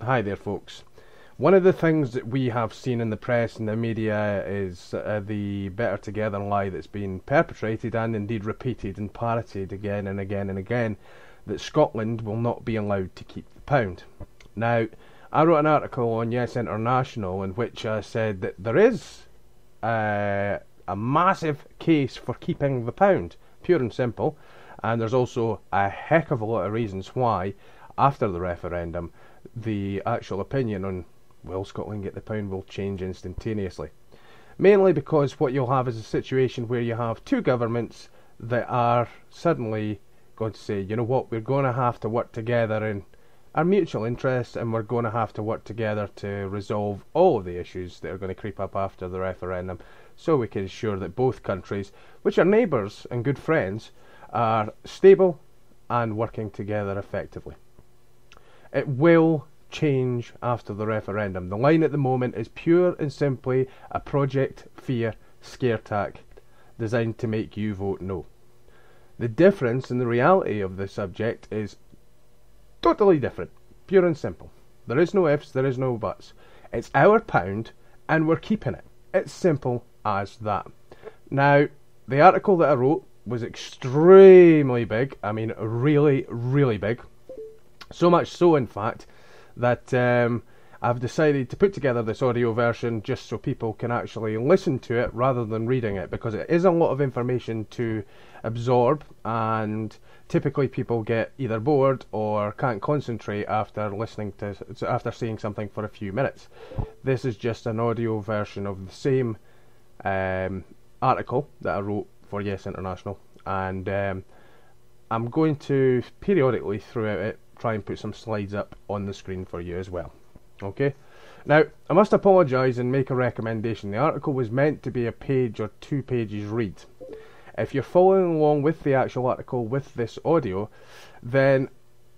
Hi there, folks. One of the things that we have seen in the press and the media is the better together lie that's been perpetrated and indeed repeated and parroted again and again and again, that Scotland will not be allowed to keep the pound. Now, I wrote an article on Yes International in which I said that there is a massive case for keeping the pound, pure and simple, and there's also a heck of a lot of reasons why, after the referendum, the actual opinion on will Scotland get the pound will change instantaneously. Mainly because what you'll have is a situation where you have two governments that are suddenly going to say, you know what, we're going to have to work together in our mutual interests, and we're going to have to work together to resolve all of the issues that are going to creep up after the referendum, so we can ensure that both countries, which are neighbours and good friends, are stable and working together effectively. It will change after the referendum. The line at the moment is pure and simply a Project Fear scare tack designed to make you vote no. The difference in the reality of the subject is totally different, pure and simple. There is no ifs, there is no buts. It's our pound and we're keeping it. It's simple as that. Now, the article that I wrote was extremely big. I mean, really, really big. So much so, in fact, that I've decided to put together this audio version just so people can actually listen to it rather than reading it, because it is a lot of information to absorb, and typically people get either bored or can't concentrate after seeing something for a few minutes. This is just an audio version of the same article that I wrote for Yes International, and I'm going to periodically throughout it try and put some slides up on the screen for you as well. Okay, now I must apologise and make a recommendation. The article was meant to be a page or 2 pages read. If you're following along with the actual article with this audio, then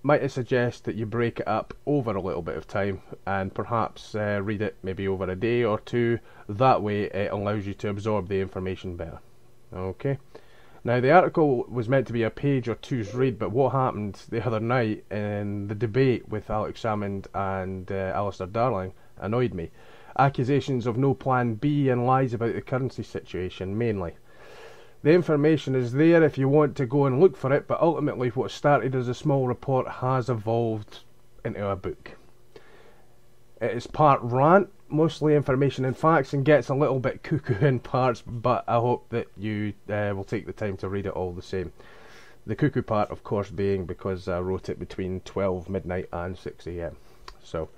might I suggest that you break it up over a little bit of time and perhaps read it maybe over a day or two. That way it allows you to absorb the information better. Okay. Now, the article was meant to be a page or two's read, but what happened the other night in the debate with Alex Salmond and Alistair Darling annoyed me. Accusations of no plan B and lies about the currency situation, mainly. The information is there if you want to go and look for it, but ultimately what started as a small report has evolved into a book. It is part rant, mostly information and facts, and gets a little bit cuckoo in parts, but I hope that you will take the time to read it all the same. The cuckoo part, of course, being because I wrote it between 12 midnight and 6 AM. So,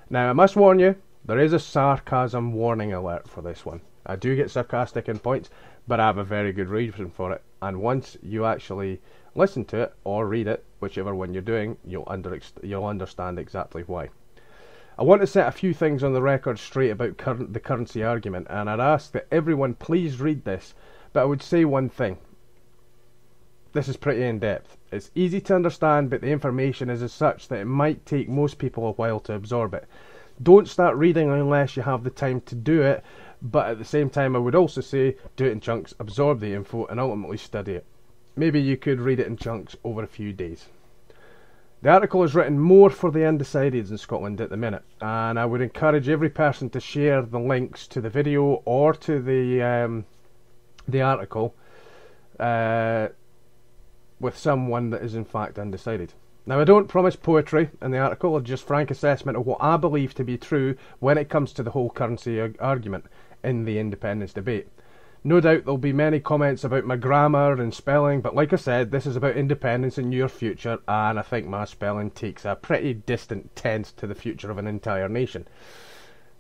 now I must warn you, there is a sarcasm warning alert for this one. I do get sarcastic in points, but I have a very good reason for it, and once you actually listen to it or read it, whichever one you're doing, you'll understand exactly why. I want to set a few things on the record straight about the currency argument, and I'd ask that everyone please read this, but I would say one thing. This is pretty in-depth. It's easy to understand, but the information is as such that it might take most people a while to absorb it. Don't start reading unless you have the time to do it, but at the same time I would also say do it in chunks, absorb the info, and ultimately study it. Maybe you could read it in chunks over a few days. The article is written more for the undecideds in Scotland at the minute, and I would encourage every person to share the links to the video or to the article with someone that is in fact undecided. Now, I don't promise poetry in the article, or just frank assessment of what I believe to be true when it comes to the whole currency argument in the independence debate. No doubt there'll be many comments about my grammar and spelling, but like I said, this is about independence and your future, and I think my spelling takes a pretty distant tense to the future of an entire nation.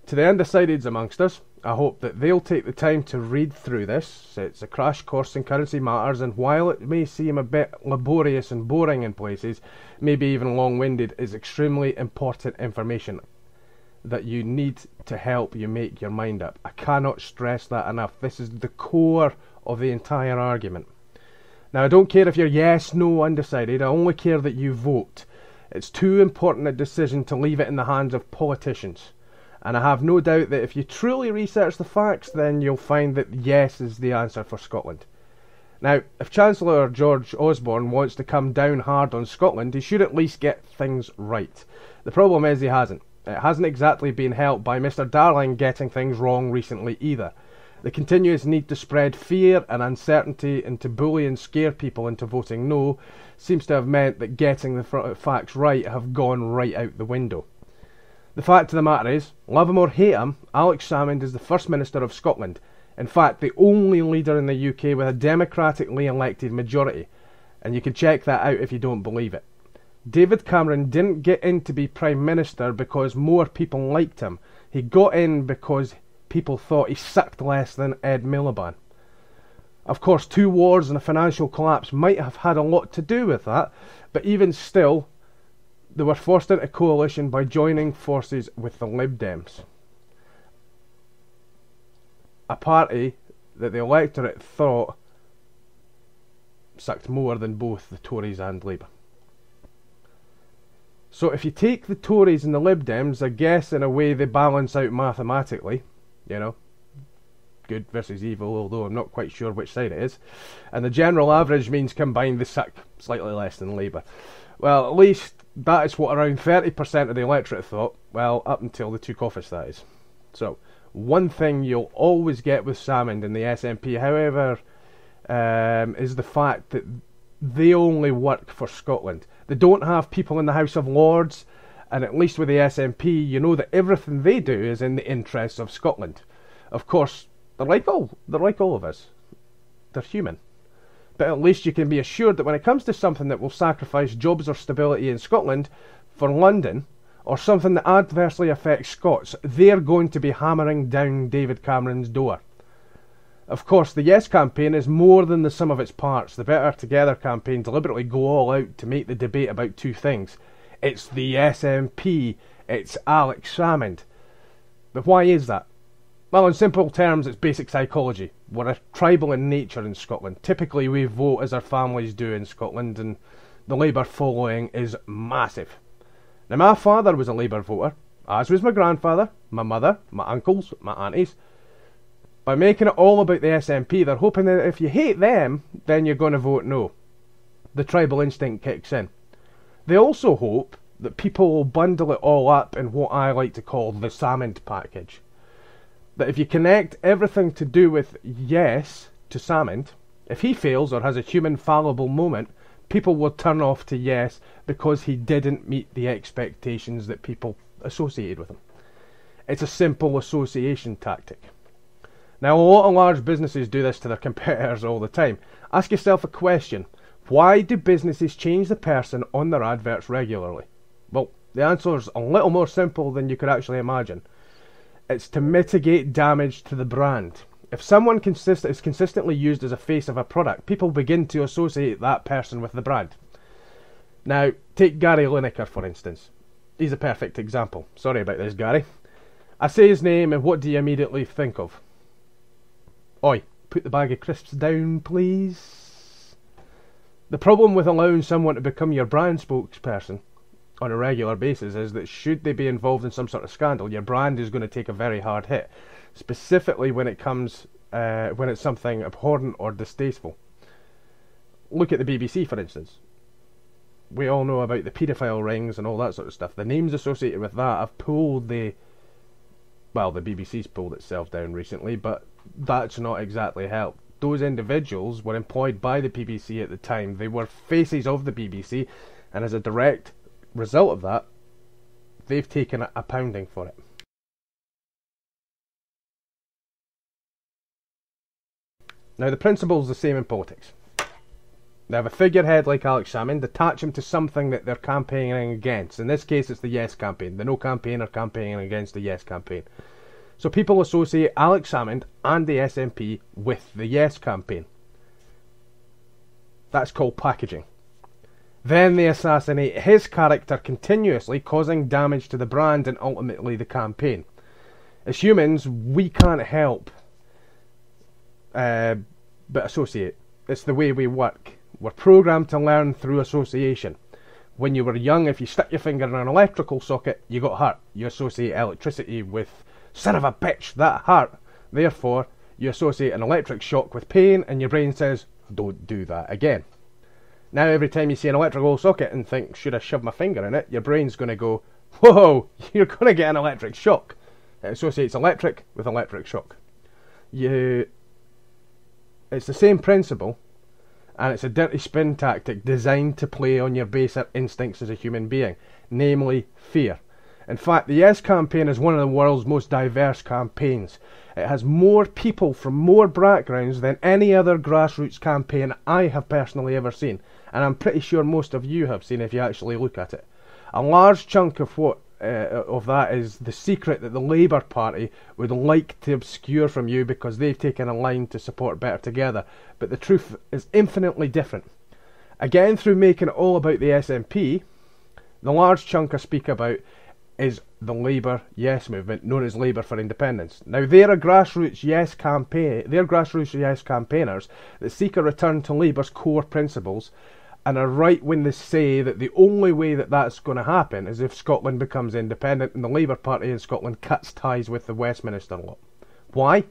To the undecideds amongst us, I hope that they'll take the time to read through this. It's a crash course in currency matters, and while it may seem a bit laborious and boring in places, maybe even long-winded, is extremely important information that you need to help you make your mind up. I cannot stress that enough. This is the core of the entire argument. Now, I don't care if you're yes, no, undecided. I only care that you vote. It's too important a decision to leave it in the hands of politicians. And I have no doubt that if you truly research the facts, then you'll find that yes is the answer for Scotland. Now, if Chancellor George Osborne wants to come down hard on Scotland, he should at least get things right. The problem is he hasn't. It hasn't exactly been helped by Mr. Darling getting things wrong recently either. The continuous need to spread fear and uncertainty and to bully and scare people into voting no seems to have meant that getting the facts right have gone right out the window. The fact of the matter is, love him or hate him, Alex Salmond is the First Minister of Scotland. In fact, the only leader in the UK with a democratically elected majority. And you can check that out if you don't believe it. David Cameron didn't get in to be Prime Minister because more people liked him. He got in because people thought he sucked less than Ed Miliband. Of course, 2 wars and a financial collapse might have had a lot to do with that, but even still, they were forced into coalition by joining forces with the Lib Dems, a party that the electorate thought sucked more than both the Tories and Labour. So if you take the Tories and the Lib Dems, I guess in a way they balance out mathematically, you know, good versus evil, although I'm not quite sure which side it is, and the general average means combined they suck slightly less than Labour. Well, at least that is what around 30% of the electorate thought, well, up until they took office, that is. So, one thing you'll always get with Salmond and the SNP, however, is the fact that they only work for Scotland. They don't have people in the House of Lords, and at least with the SNP, you know that everything they do is in the interests of Scotland. Of course, they're like all of us. They're human. But at least you can be assured that when it comes to something that will sacrifice jobs or stability in Scotland for London, or something that adversely affects Scots, they're going to be hammering down David Cameron's door. Of course, the Yes campaign is more than the sum of its parts. The Better Together campaign deliberately go all out to make the debate about 2 things. It's the SNP, it's Alex Salmond. But why is that? Well, in simple terms, it's basic psychology. We're tribal in nature in Scotland. Typically, we vote as our families do in Scotland, and the Labour following is massive. Now, my father was a Labour voter, as was my grandfather, my mother, my uncles, my aunties. By making it all about the SNP, they're hoping that if you hate them, then you're going to vote no. The tribal instinct kicks in. They also hope that people will bundle it all up in what I like to call the Salmond package. That if you connect everything to do with Yes to Salmond, if he fails or has a human fallible moment, people will turn off to Yes because he didn't meet the expectations that people associated with him. It's a simple association tactic. Now, a lot of large businesses do this to their competitors all the time. Ask yourself a question. Why do businesses change the person on their adverts regularly? Well, the answer is a little more simple than you could actually imagine. It's to mitigate damage to the brand. If someone is consistently used as a face of a product, people begin to associate that person with the brand. Now, take Gary Lineker, for instance. He's a perfect example. Sorry about this, Gary. I say his name, and what do you immediately think of? Oi, put the bag of crisps down, please. The problem with allowing someone to become your brand spokesperson on a regular basis is that should they be involved in some sort of scandal, your brand is going to take a very hard hit, specifically when it's something abhorrent or distasteful. Look at the BBC, for instance. We all know about the paedophile rings and all that sort of stuff. The names associated with that have pulled the BBC's pulled itself down recently, but that's not exactly helped. Those individuals were employed by the BBC at the time. They were faces of the BBC, and as a direct result of that, they've taken a pounding for it. Now, the principle's the same in politics. They have a figurehead like Alex Salmond, attach him to something that they're campaigning against. In this case, it's the Yes campaign. The No campaign are campaigning against the Yes campaign. So people associate Alex Salmond and the SNP with the Yes campaign. That's called packaging. Then they assassinate his character continuously, causing damage to the brand and ultimately the campaign. As humans, we can't help but associate. It's the way we work. We're programmed to learn through association. When you were young, if you stuck your finger in an electrical socket, you got hurt. You associate electricity with, son of a bitch, that hurt. Therefore, you associate an electric shock with pain, and your brain says, don't do that again. Now every time you see an electrical socket and think, should I shove my finger in it, your brain's going to go, Whoa, you're going to get an electric shock. It associates electric with electric shock. It's the same principle, and it's a dirty spin tactic designed to play on your baser instincts as a human being, namely fear. In fact, the Yes campaign is one of the world's most diverse campaigns. It has more people from more backgrounds than any other grassroots campaign I have personally ever seen, and I'm pretty sure most of you have seen if you actually look at it. A large chunk of that is the secret that the Labour Party would like to obscure from you because they've taken a line to support Better Together, but the truth is infinitely different. Again, through making it all about the SNP, the large chunk I speak about is the Labour Yes movement, known as Labour for Independence. Now, they're grassroots Yes campaigners that seek a return to Labour's core principles, and are right when they say that the only way that that's going to happen is if Scotland becomes independent and the Labour Party in Scotland cuts ties with the Westminster lot. Why?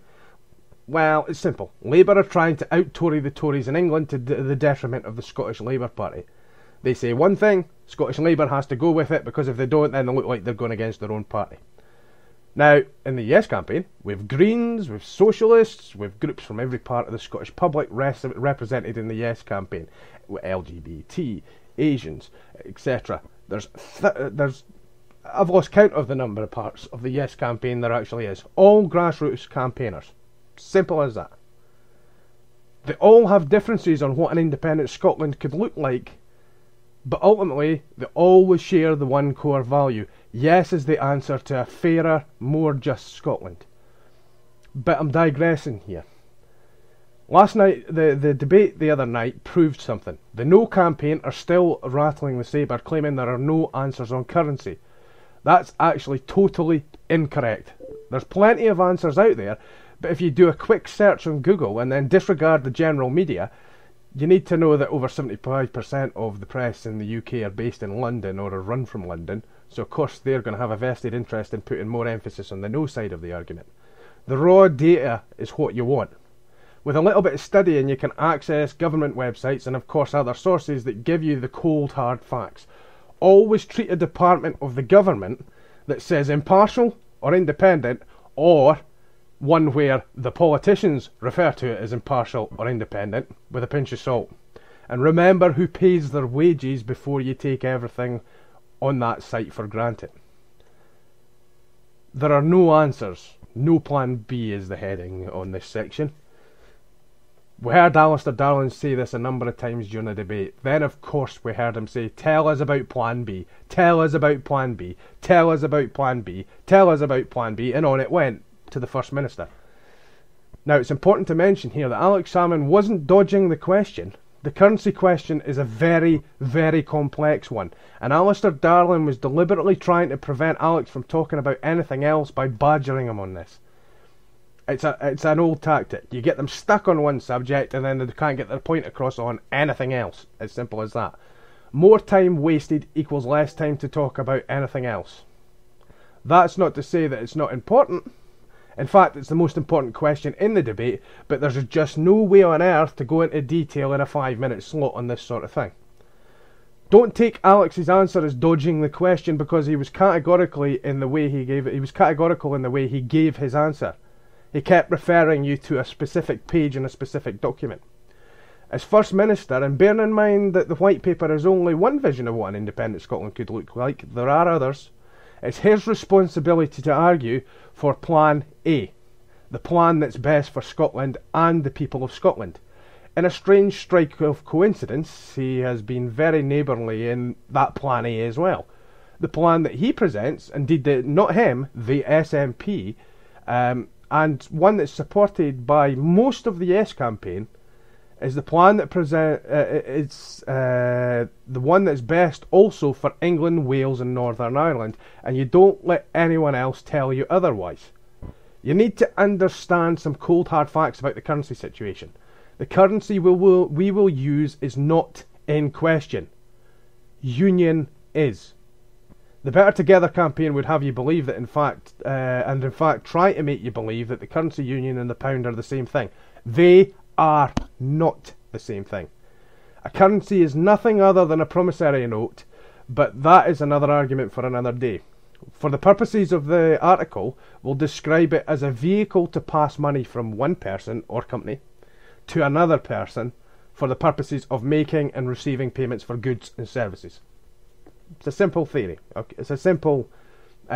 Well, it's simple. Labour are trying to out-Tory the Tories in England to the detriment of the Scottish Labour Party. They say one thing, Scottish Labour has to go with it, because if they don't, then they look like they're going against their own party. Now, in the Yes campaign, we've Greens, we've Socialists, we've groups from every part of the Scottish public represented in the Yes campaign. LGBT, Asians, etc. I've lost count of the number of parts of the Yes campaign there actually is. All grassroots campaigners. Simple as that. They all have differences on what an independent Scotland could look like, but ultimately they always share the one core value. Yes is the answer to a fairer, more just Scotland. But I'm digressing here. Last night, the debate the other night proved something. The No campaign are still rattling the sabre, claiming there are no answers on currency. That's actually totally incorrect. There's plenty of answers out there, but if you do a quick search on Google and then disregard the general media, you need to know that over 75% of the press in the UK are based in London or are run from London, so of course they're going to have a vested interest in putting more emphasis on the no side of the argument. The raw data is what you want. With a little bit of studying, you can access government websites and of course other sources that give you the cold hard facts. Always treat a department of the government that says impartial or independent, or one where the politicians refer to it as impartial or independent, with a pinch of salt. And remember who pays their wages before you take everything on that site for granted. There are no answers. No plan B is the heading on this section. We heard Alistair Darling say this a number of times during the debate. Then of course we heard him say, tell us about plan B, tell us about plan B, tell us about plan B, tell us about plan B, and on it went to the First Minister. Now it's important to mention here that Alex Salmond wasn't dodging the question. The currency question is a very, very complex one, and Alistair Darling was deliberately trying to prevent Alex from talking about anything else by badgering him on this. It's an old tactic. You get them stuck on one subject and then they can't get their point across on anything else. As simple as that. More time wasted equals less time to talk about anything else. That's not to say that it's not important. In fact, it's the most important question in the debate, but there's just no way on earth to go into detail in a 5-minute slot on this sort of thing. Don't take Alex's answer as dodging the question because he was categorical in the way he gave it. He was categorical in the way he gave his answer. He kept referring you to a specific page in a specific document. As First Minister, and bearing in mind that the White Paper is only one vision of what an independent Scotland could look like, there are others, it's his responsibility to argue for Plan A, the plan that's best for Scotland and the people of Scotland. In a strange strike of coincidence, he has been very neighbourly in that Plan A as well. The plan that he presents, indeed not him, the SNP, and one that's supported by most of the Yes campaign, is the plan that the one that's best also for England, Wales and Northern Ireland, and you don't let anyone else tell you otherwise. You need to understand some cold hard facts about the currency situation. The currency we will use is not in question. Union is. The Better Together campaign would have you believe that in fact try to make you believe that the currency union and the pound are the same thing. They are not the same thing. A currency is nothing other than a promissory note but that is another argument for another day. For the purposes of the article, we'll describe it as a vehicle to pass money from one person or company to another person for the purposes of making and receiving payments for goods and services. It's a simple theory. Okay? It's a simple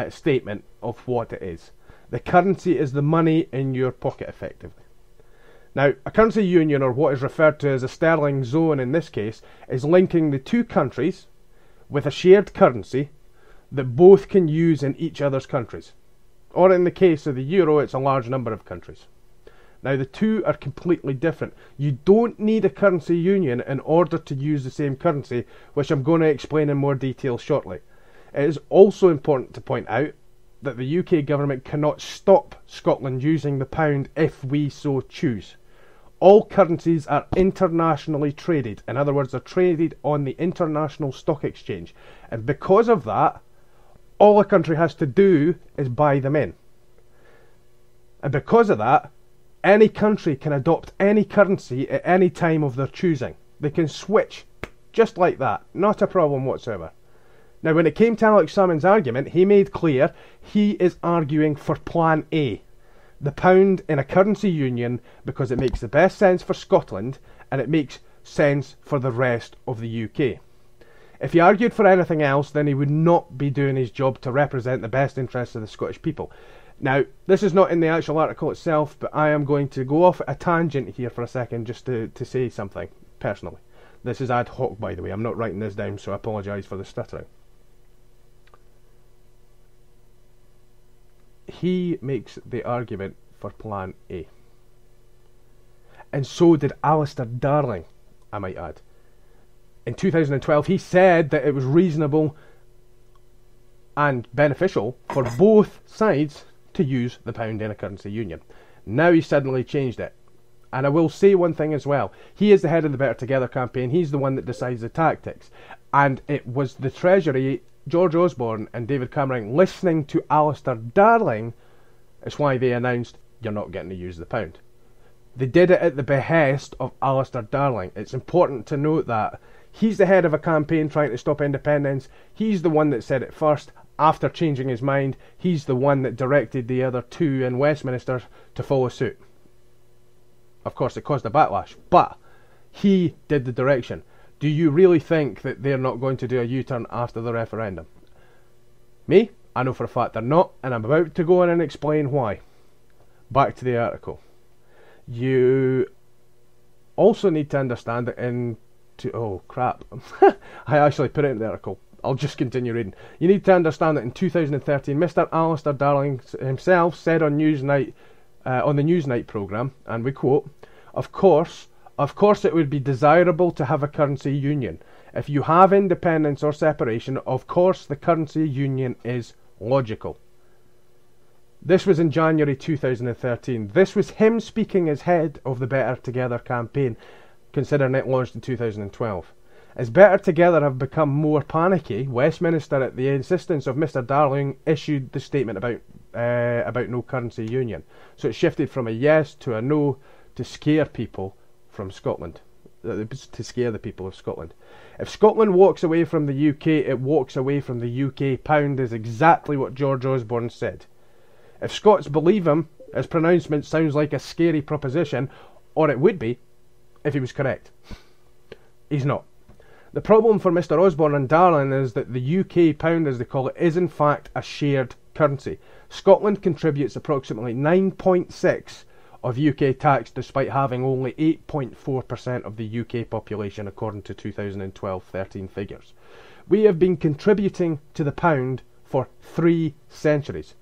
statement of what it is. The currency is the money in your pocket, effectively. Now, a currency union, or what is referred to as a sterling zone in this case, is linking the two countries with a shared currency that both can use in each other's countries. Or in the case of the euro, it's a large number of countries. Now, the two are completely different. You don't need a currency union in order to use the same currency, which I'm going to explain in more detail shortly. It is also important to point out that the UK government cannot stop Scotland using the pound if we so choose. All currencies are internationally traded. In other words, they're traded on the International Stock Exchange. And because of that, all a country has to do is buy them in. And because of that, any country can adopt any currency at any time of their choosing. They can switch just like that. Not a problem whatsoever. Now, when it came to Alex Salmond's argument, he made clear he is arguing for Plan A, the pound in a currency union, because it makes the best sense for Scotland and it makes sense for the rest of the UK. If he argued for anything else, then he would not be doing his job to represent the best interests of the Scottish people. Now, this is not in the actual article itself, but I am going to go off a tangent here for a second just to say something personally. This is ad hoc, by the way. I'm not writing this down, so I apologise for the stuttering. He makes the argument for Plan A. And so did Alistair Darling, I might add. In 2012, he said that it was reasonable and beneficial for both sides to use the pound in a currency union. Now he's suddenly changed it. And I will say one thing as well. He is the head of the Better Together campaign. He's the one that decides the tactics. And it was the Treasury, George Osborne and David Cameron, listening to Alistair Darling, is why they announced, you're not getting to use the pound. They did it at the behest of Alistair Darling. It's important to note that. He's the head of a campaign trying to stop independence. He's the one that said it first. After changing his mind, he's the one that directed the other two in Westminster to follow suit. Of course, it caused a backlash, but he did the direction. Do you really think that they're not going to do a U-turn after the referendum? Me? I know for a fact they're not, and I'm about to go on and explain why. Back to the article. You also need to understand that oh crap, I actually put it in the article. I'll just continue reading. You need to understand that in 2013, Mr. Alistair Darling himself said on Newsnight, on the Newsnight programme, and we quote, Of course it would be desirable to have a currency union. If you have independence or separation, of course the currency union is logical. This was in January 2013. This was him speaking as head of the Better Together campaign, considering it launched in 2012. As Better Together have become more panicky, Westminster, at the insistence of Mr. Darling, issued the statement about no currency union. So it shifted from a yes to a no to scare people from Scotland, to scare the people of Scotland. If Scotland walks away from the UK, it walks away from the UK pound, is exactly what George Osborne said. If Scots believe him, his pronouncement sounds like a scary proposition, or it would be if he was correct. He's not. The problem for Mr. Osborne and Darling is that the UK pound, as they call it, is in fact a shared currency. Scotland contributes approximately 9.6% of UK tax, despite having only 8.4% of the UK population, according to 2012-13 figures. We have been contributing to the pound for 3 centuries.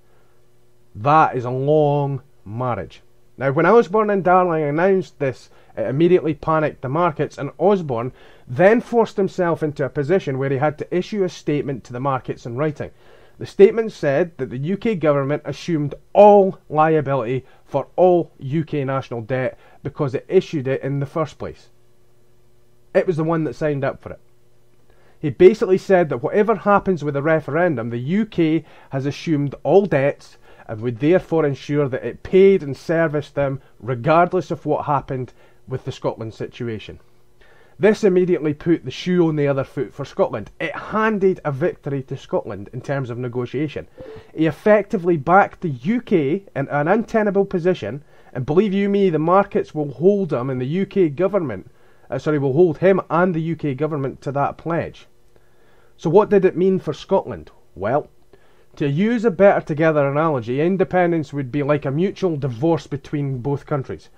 That is a long marriage. Now, when Osborne and Darling announced this, it immediately panicked the markets, and Osborne then forced himself into a position where he had to issue a statement to the markets in writing. The statement said that the UK government assumed all liability for all UK national debt because it issued it in the first place. It was the one that signed up for it. He basically said that whatever happens with the referendum, the UK has assumed all debts and would therefore ensure that it paid and serviced them regardless of what happened with the Scotland situation. This immediately put the shoe on the other foot for Scotland. It handed a victory to Scotland in terms of negotiation. He effectively backed the UK in an untenable position, and believe you me, the markets will hold him and the UK government, will hold him and the UK government to that pledge. So what did it mean for Scotland? Well, to use a better together analogy, independence would be like a mutual divorce between both countries.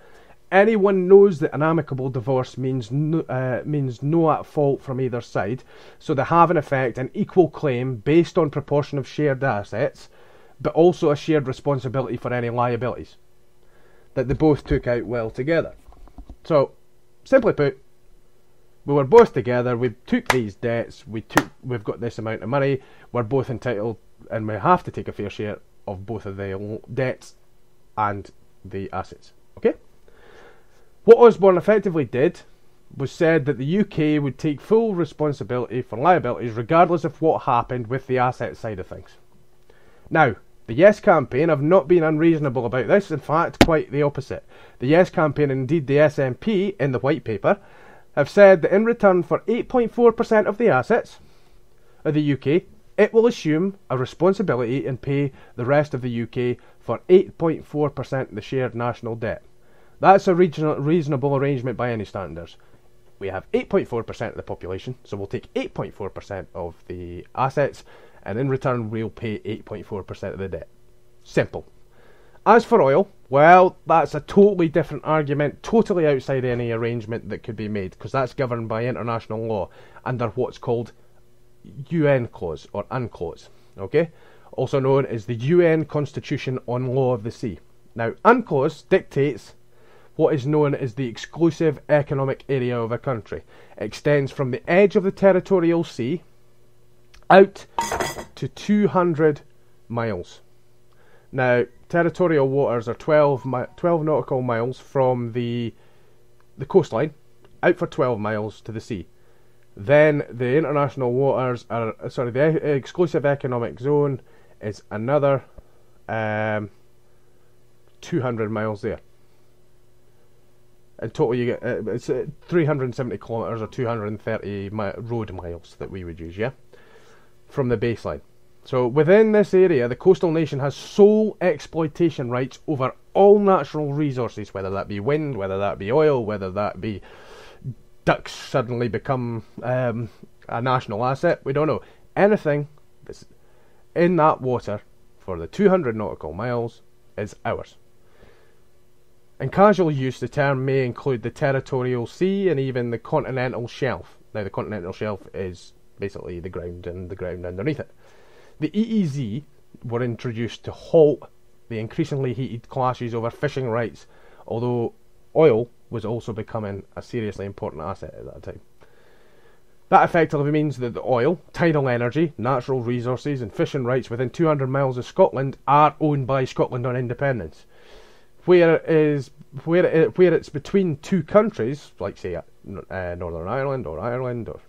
Anyone knows that an amicable divorce means no at fault from either side, so they have in effect an equal claim based on proportion of shared assets, but also a shared responsibility for any liabilities that they both took out well together. So, simply put, we were both together, we took these debts, we've got this amount of money, we're both entitled, and we have to take a fair share of both of the debts and the assets. Okay? What Osborne effectively did was said that the UK would take full responsibility for liabilities regardless of what happened with the asset side of things. Now, the Yes campaign have not been unreasonable about this, in fact quite the opposite. The Yes campaign, and indeed the SNP in the white paper, have said that in return for 8.4% of the assets of the UK, it will assume a responsibility and pay the rest of the UK for 8.4% of the shared national debt. That's a reasonable arrangement by any standards. We have 8.4% of the population, so we'll take 8.4% of the assets, and in return we'll pay 8.4% of the debt. Simple. As for oil, well, that's a totally different argument, totally outside any arrangement that could be made, because that's governed by international law under what's called UN clause, or UNCLAUSE, okay? Also known as the UN Constitution on Law of the Sea. Now, UNCLAUSE dictates what is known as the exclusive economic area of a country. It extends from the edge of the territorial sea out to 200 miles. Now, territorial waters are 12 nautical miles from the coastline, out for 12 miles to the sea. Then the international waters are, the exclusive economic zone is another 200 miles there. In total, you get it's 370 kilometres or 230 road miles that we would use, yeah, from the baseline. So within this area, the coastal nation has sole exploitation rights over all natural resources, whether that be wind, whether that be oil, whether that be ducks suddenly become a national asset. We don't know. Anything that's in that water for the 200 nautical miles is ours. In casual use, the term may include the territorial sea and even the continental shelf. Now, the continental shelf is basically the ground and the ground underneath it. The EEZ were introduced to halt the increasingly heated clashes over fishing rights, although oil was also becoming a seriously important asset at that time. That effectively means that the oil, tidal energy, natural resources and fishing rights within 200 miles of Scotland are owned by Scotland on independence. Where it's between two countries, like say Northern Ireland or Ireland, or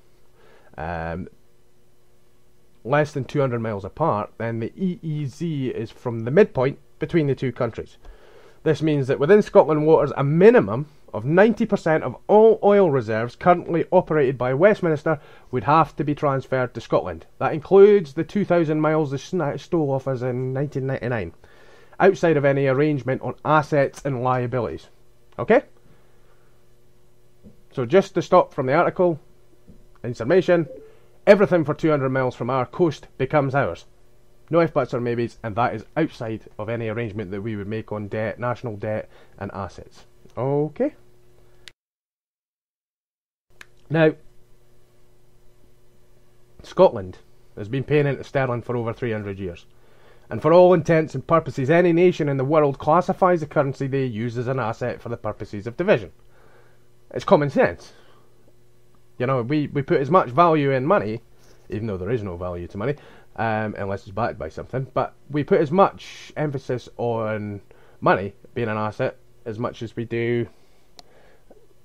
less than 200 miles apart, then the EEZ is from the midpoint between the two countries. This means that within Scotland waters, a minimum of 90% of all oil reserves currently operated by Westminster would have to be transferred to Scotland. That includes the 2,000 miles they stole off us in 1999. Outside of any arrangement on assets and liabilities. Okay? So just to stop from the article, in summation, everything for 200 miles from our coast becomes ours. No ifs, buts or maybes, and that is outside of any arrangement that we would make on debt, national debt and assets. Okay? Now, Scotland has been paying into sterling for over 300 years. And for all intents and purposes, any nation in the world classifies the currency they use as an asset for the purposes of division. It's common sense. You know, we put as much value in money, even though there is no value to money, unless it's backed by something, but we put as much emphasis on money being an asset as much as we do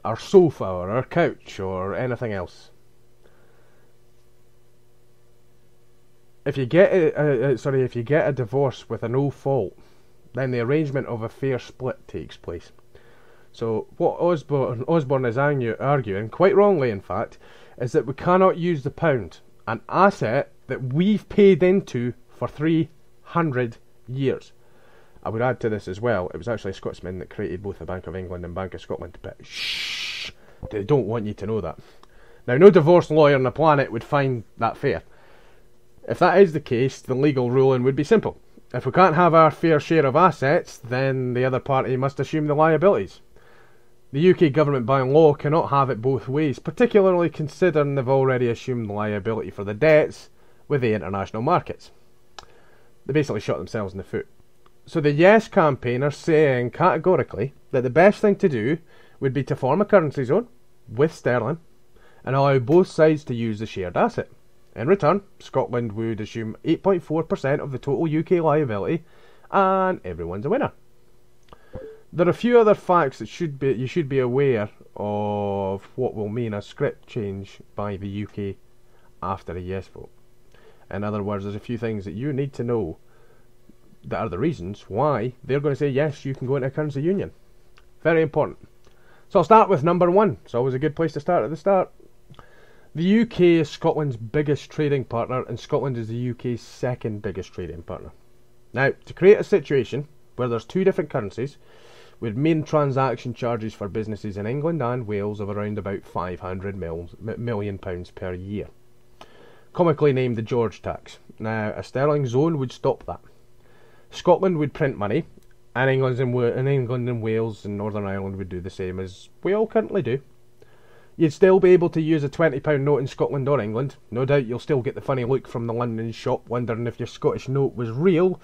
our sofa or our couch or anything else. If you get a divorce with a no fault, then the arrangement of a fair split takes place. So what Osborne is arguing, quite wrongly in fact, is that we cannot use the pound, an asset that we've paid into for 300 years. I would add to this as well, it was actually a Scotsman that created both the Bank of England and Bank of Scotland, but shh, they don't want you to know that. Now, no divorce lawyer on the planet would find that fair. If that is the case, the legal ruling would be simple. If we can't have our fair share of assets, then the other party must assume the liabilities. The UK government by law cannot have it both ways, particularly considering they've already assumed liability for the debts with the international markets. They basically shot themselves in the foot. So the Yes campaign are saying categorically that the best thing to do would be to form a currency zone with sterling and allow both sides to use the shared asset. In return, Scotland would assume 8.4% of the total UK liability and everyone's a winner. There are a few other facts that you should be aware of what will mean a script change by the UK after a yes vote. In other words, there's a few things that you need to know that are the reasons why they're going to say yes, you can go into a currency union. Very important. So I'll start with number one. It's always a good place to start at the start. The UK is Scotland's biggest trading partner and Scotland is the UK's second biggest trading partner. Now, to create a situation where there's two different currencies with main transaction charges for businesses in England and Wales of around about £500 million per year, comically named the George tax. Now, a sterling zone would stop that. Scotland would print money, and England and Wales and Northern Ireland would do the same as we all currently do. You'd still be able to use a £20 note in Scotland or England. No doubt you'll still get the funny look from the London shop wondering if your Scottish note was real,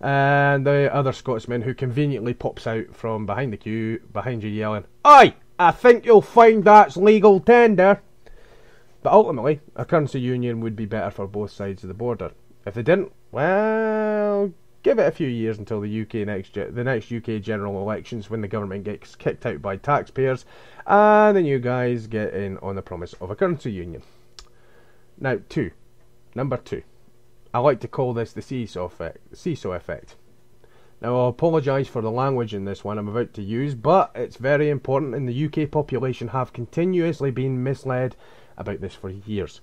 and the other Scotsman who conveniently pops out from behind the queue behind you yelling, "Oi! I think you'll find that's legal tender!" But ultimately, a currency union would be better for both sides of the border. If they didn't, well, give it a few years until the next UK general elections when the government gets kicked out by taxpayers and then you guys get in on the promise of a currency union. Now, number two. I like to call this the seesaw effect. Now, I'll apologise for the language in this one I'm about to use, but it's very important and the UK population have continuously been misled about this for years.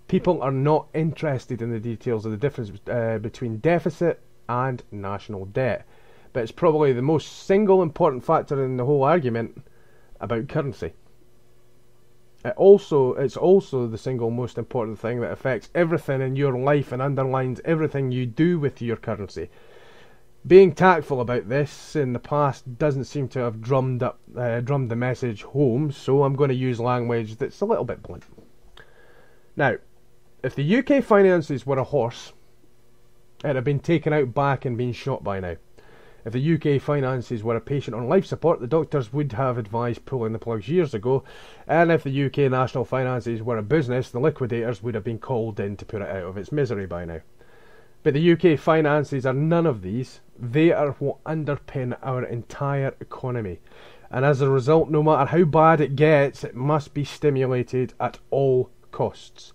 People are not interested in the details of the difference between deficit and national debt, but it's probably the most single important factor in the whole argument about currency. It's also the single most important thing that affects everything in your life and underlines everything you do with your currency. Being tactful about this in the past doesn't seem to have drummed the message home, so I'm going to use language that's a little bit blunt. Now, if the UK finances were a horse, it'd have been taken out back and been shot by now. If the UK finances were a patient on life support, the doctors would have advised pulling the plugs years ago, and if the UK national finances were a business, the liquidators would have been called in to put it out of its misery by now. But the UK finances are none of these. They are what underpin our entire economy. And as a result, no matter how bad it gets, it must be stimulated at all costs.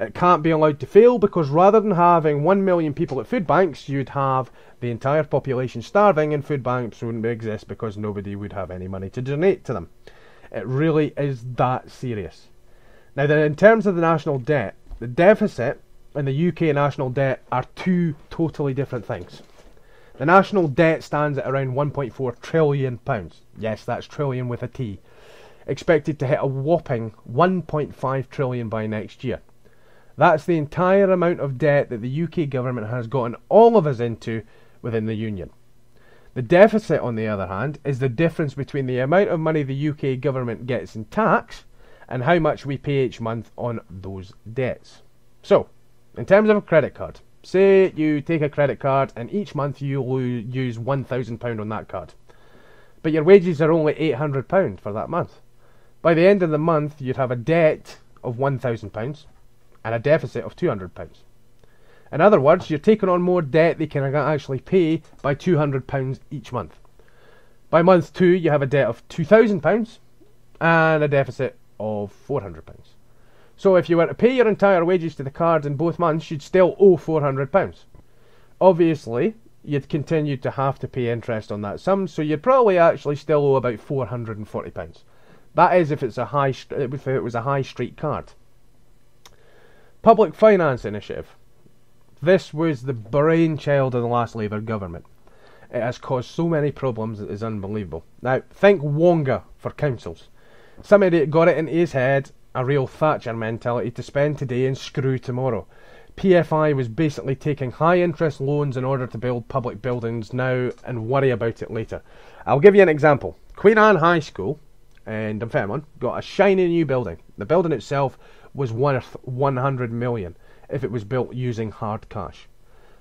It can't be allowed to fail because rather than having 1 million people at food banks, you'd have the entire population starving and food banks wouldn't exist because nobody would have any money to donate to them. It really is that serious. Now, in terms of the national debt, the deficit and the UK national debt are two totally different things. The national debt stands at around £1.4 trillion. Yes, that's trillion with a T. Expected to hit a whopping £1.5 trillion by next year. That's the entire amount of debt that the UK government has gotten all of us into within the Union. The deficit, on the other hand, is the difference between the amount of money the UK government gets in tax and how much we pay each month on those debts. So, in terms of a credit card, say you take a credit card and each month you use £1,000 on that card. But your wages are only £800 for that month. By the end of the month, you'd have a debt of £1,000 and a deficit of £200. In other words, you're taking on more debt they can actually pay by £200 each month. By month 2, you have a debt of £2,000 and a deficit of £400. So if you were to pay your entire wages to the card in both months, you'd still owe £400. Obviously, you'd continue to have to pay interest on that sum, so you'd probably actually still owe about £440. That is if it was a high street card. Public Finance Initiative. This was the brainchild of the last Labour government. It has caused so many problems it is unbelievable. Now, think Wonga for councils. Somebody got it into his head, a real Thatcher mentality, to spend today and screw tomorrow. PFI was basically taking high interest loans in order to build public buildings now and worry about it later. I'll give you an example. Queen Anne High School in Dunfermline got a shiny new building. The building itself was worth 100 million if it was built using hard cash.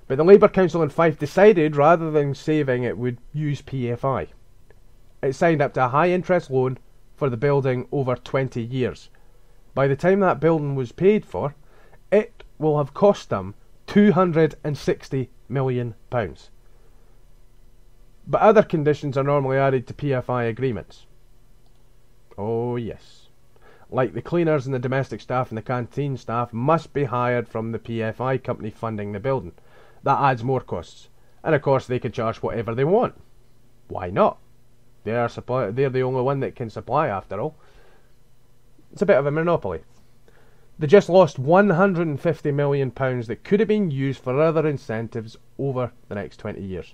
But the Labour Council in Fife decided rather than saving it would use PFI. It signed up to a high interest loan for the building over 20 years. By the time that building was paid for, it will have cost them £260 million. But other conditions are normally added to PFI agreements. Oh yes. Like the cleaners and the domestic staff and the canteen staff must be hired from the PFI company funding the building. That adds more costs. And of course they can charge whatever they want. Why not? They're the only one that can supply after all. It's a bit of a monopoly. They just lost £150 million that could have been used for other incentives over the next 20 years.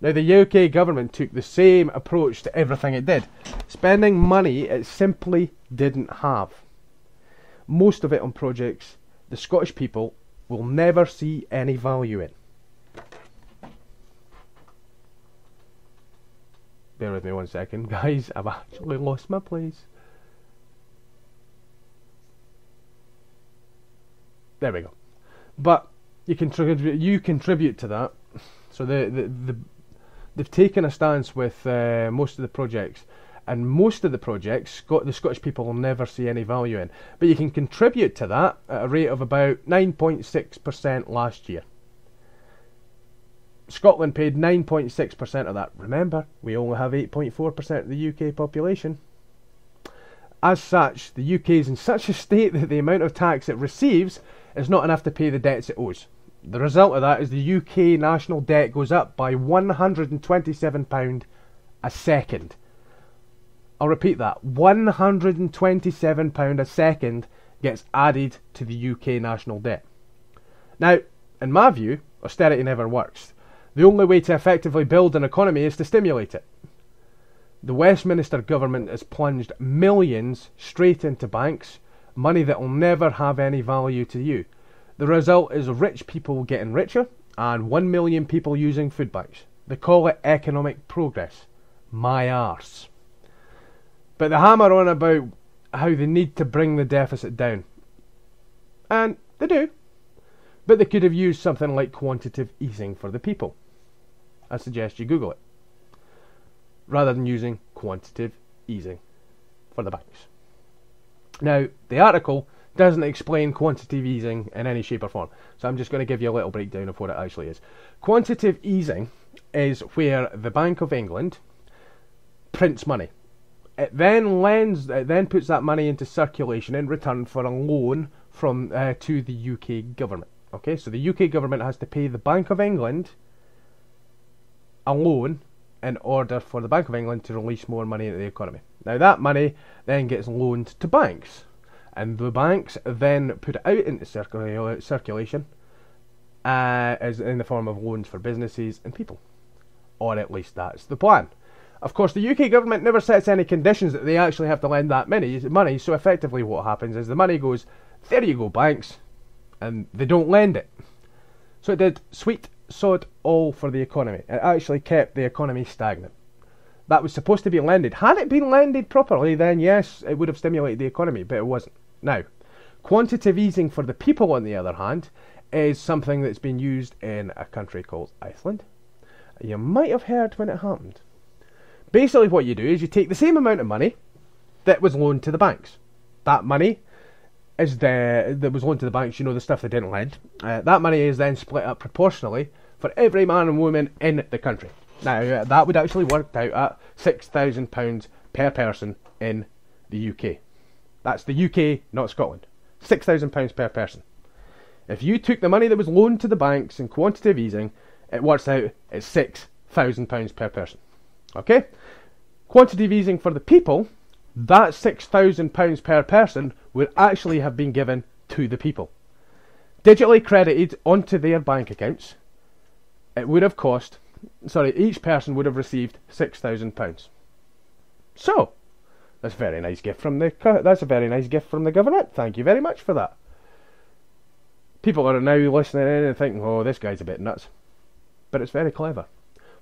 Now the UK government took the same approach to everything it did, spending money it simply didn't have. Most of it on projects the Scottish people will never see any value in. Bear with me 1 second, guys, I've actually lost my place. There we go. But you contribute to that. So they've taken a stance with most of the projects, and most of the projects the Scottish people will never see any value in. But you can contribute to that at a rate of about 9.6% last year. Scotland paid 9.6% of that. Remember, we only have 8.4% of the UK population. As such, the UK is in such a state that the amount of tax it receives is not enough to pay the debts it owes. The result of that is the UK national debt goes up by £127 a second. I'll repeat that. £127 a second gets added to the UK national debt. Now, in my view, austerity never works. The only way to effectively build an economy is to stimulate it. The Westminster government has plunged millions straight into banks, money that will never have any value to you. The result is rich people getting richer and 1 million people using food banks. They call it economic progress. My arse. But they hammer on about how they need to bring the deficit down. And they do. But they could have used something like quantitative easing for the people. I suggest you Google it, rather than using quantitative easing for the banks. Now, the article doesn't explain quantitative easing in any shape or form, so I'm just going to give you a little breakdown of what it actually is. Quantitative easing is where the Bank of England prints money. It then puts that money into circulation in return for a loan from to the UK government. Okay, so the UK government has to pay the Bank of England a loan in order for the Bank of England to release more money into the economy. Now that money then gets loaned to banks, and the banks then put it out into circulation as in the form of loans for businesses and people. Or at least that's the plan. Of course, the UK government never sets any conditions that they actually have to lend that money, so effectively what happens is the money goes, there you go banks, and they don't lend it. So it did sweet sod all for the economy. It actually kept the economy stagnant. That was supposed to be lended. Had it been lended properly, then yes, it would have stimulated the economy, but it wasn't. Now, quantitative easing for the people, on the other hand, is something that's been used in a country called Iceland. You might have heard when it happened. Basically what you do is you take the same amount of money that was loaned to the banks. That money that was loaned to the banks, you know, the stuff they didn't lend. That money is then split up proportionally for every man and woman in the country. Now, that would actually work out at £6,000 per person in the UK. That's the UK, not Scotland. £6,000 per person. If you took the money that was loaned to the banks in quantitative easing it works out at £6,000 per person. Okay? Quantitative easing for the people, that £6,000 per person would actually have been given to the people. Digitally credited onto their bank accounts, it would have cost, each person would have received £6,000. So, that's a very nice gift from the government. Thank you very much for that. People are now listening in and thinking, oh, this guy's a bit nuts. But it's very clever.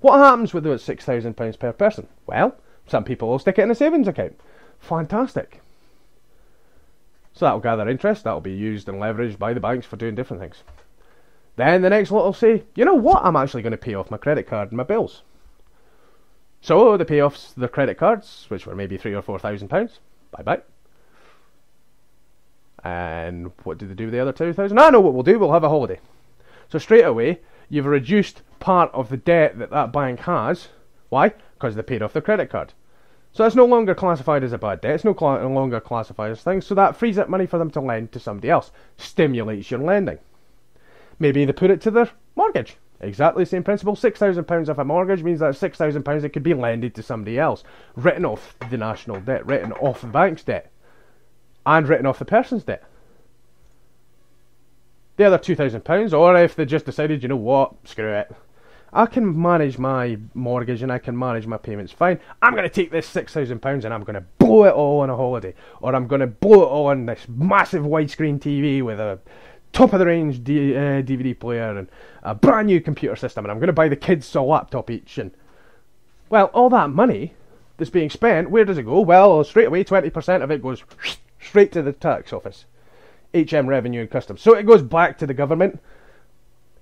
What happens with those £6,000 per person? Well, some people will stick it in a savings account. Fantastic. So that'll gather interest, that'll be used and leveraged by the banks for doing different things. Then the next lot will say, you know what, I'm actually going to pay off my credit card and my bills. So they pay off their credit cards, which were maybe £3,000 or £4,000. Bye-bye. And what do they do with the other £2,000? I know what we'll do, we'll have a holiday. So straight away, you've reduced part of the debt that bank has. Why? Because they paid off their credit card. So it's no longer classified as a bad debt, it's no longer classified as things, so that frees up money for them to lend to somebody else. Stimulates your lending. Maybe they put it to their mortgage. Exactly the same principle. £6,000 off a mortgage means that £6,000 that could be lended to somebody else. Written off the national debt, written off the bank's debt, and written off the person's debt. The other £2,000, or if they just decided, you know what, screw it, I can manage my mortgage and I can manage my payments fine. I'm going to take this £6,000 and I'm going to blow it all on a holiday. Or I'm going to blow it all on this massive widescreen TV with a top-of-the-range DVD player and a brand new computer system. And I'm going to buy the kids a laptop each. And, well, all that money that's being spent, where does it go? Well, straight away, 20% of it goes straight to the tax office. HM Revenue and Customs. So it goes back to the government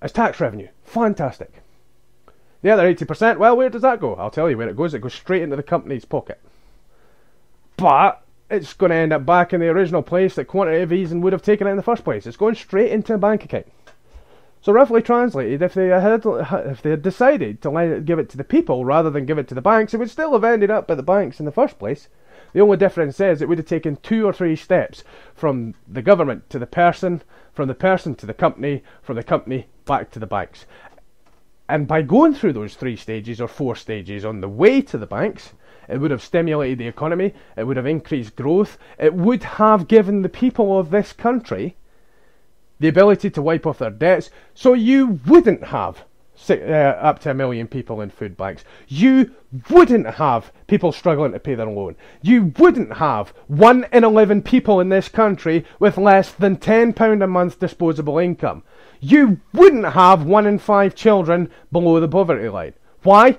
as tax revenue. Fantastic. The other 80%, well, where does that go? I'll tell you where it goes. It goes straight into the company's pocket. But it's going to end up back in the original place that quantitative easing would have taken it in the first place. It's going straight into a bank account. So roughly translated, if they had decided to give it to the people rather than give it to the banks, it would still have ended up at the banks in the first place. The only difference is it would have taken 2 or 3 steps from the government to the person, from the person to the company, from the company back to the banks. And by going through those 3 stages or 4 stages on the way to the banks, it would have stimulated the economy, it would have increased growth, it would have given the people of this country the ability to wipe off their debts, so you wouldn't have up to 1 million people in food banks. You wouldn't have people struggling to pay their loan. You wouldn't have 1 in 11 people in this country with less than £10 a month disposable income. You wouldn't have 1 in 5 children below the poverty line. Why?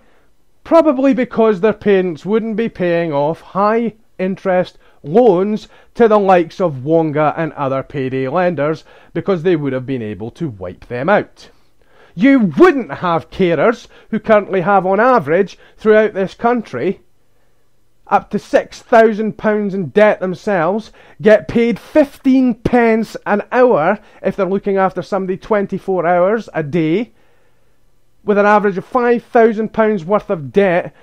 Probably because their parents wouldn't be paying off high interest loans to the likes of Wonga and other payday lenders because they would have been able to wipe them out. You wouldn't have carers who currently have on average throughout this country up to £6,000 in debt themselves, get paid 15 pence an hour if they're looking after somebody 24 hours a day, with an average of £5,000 worth of debt,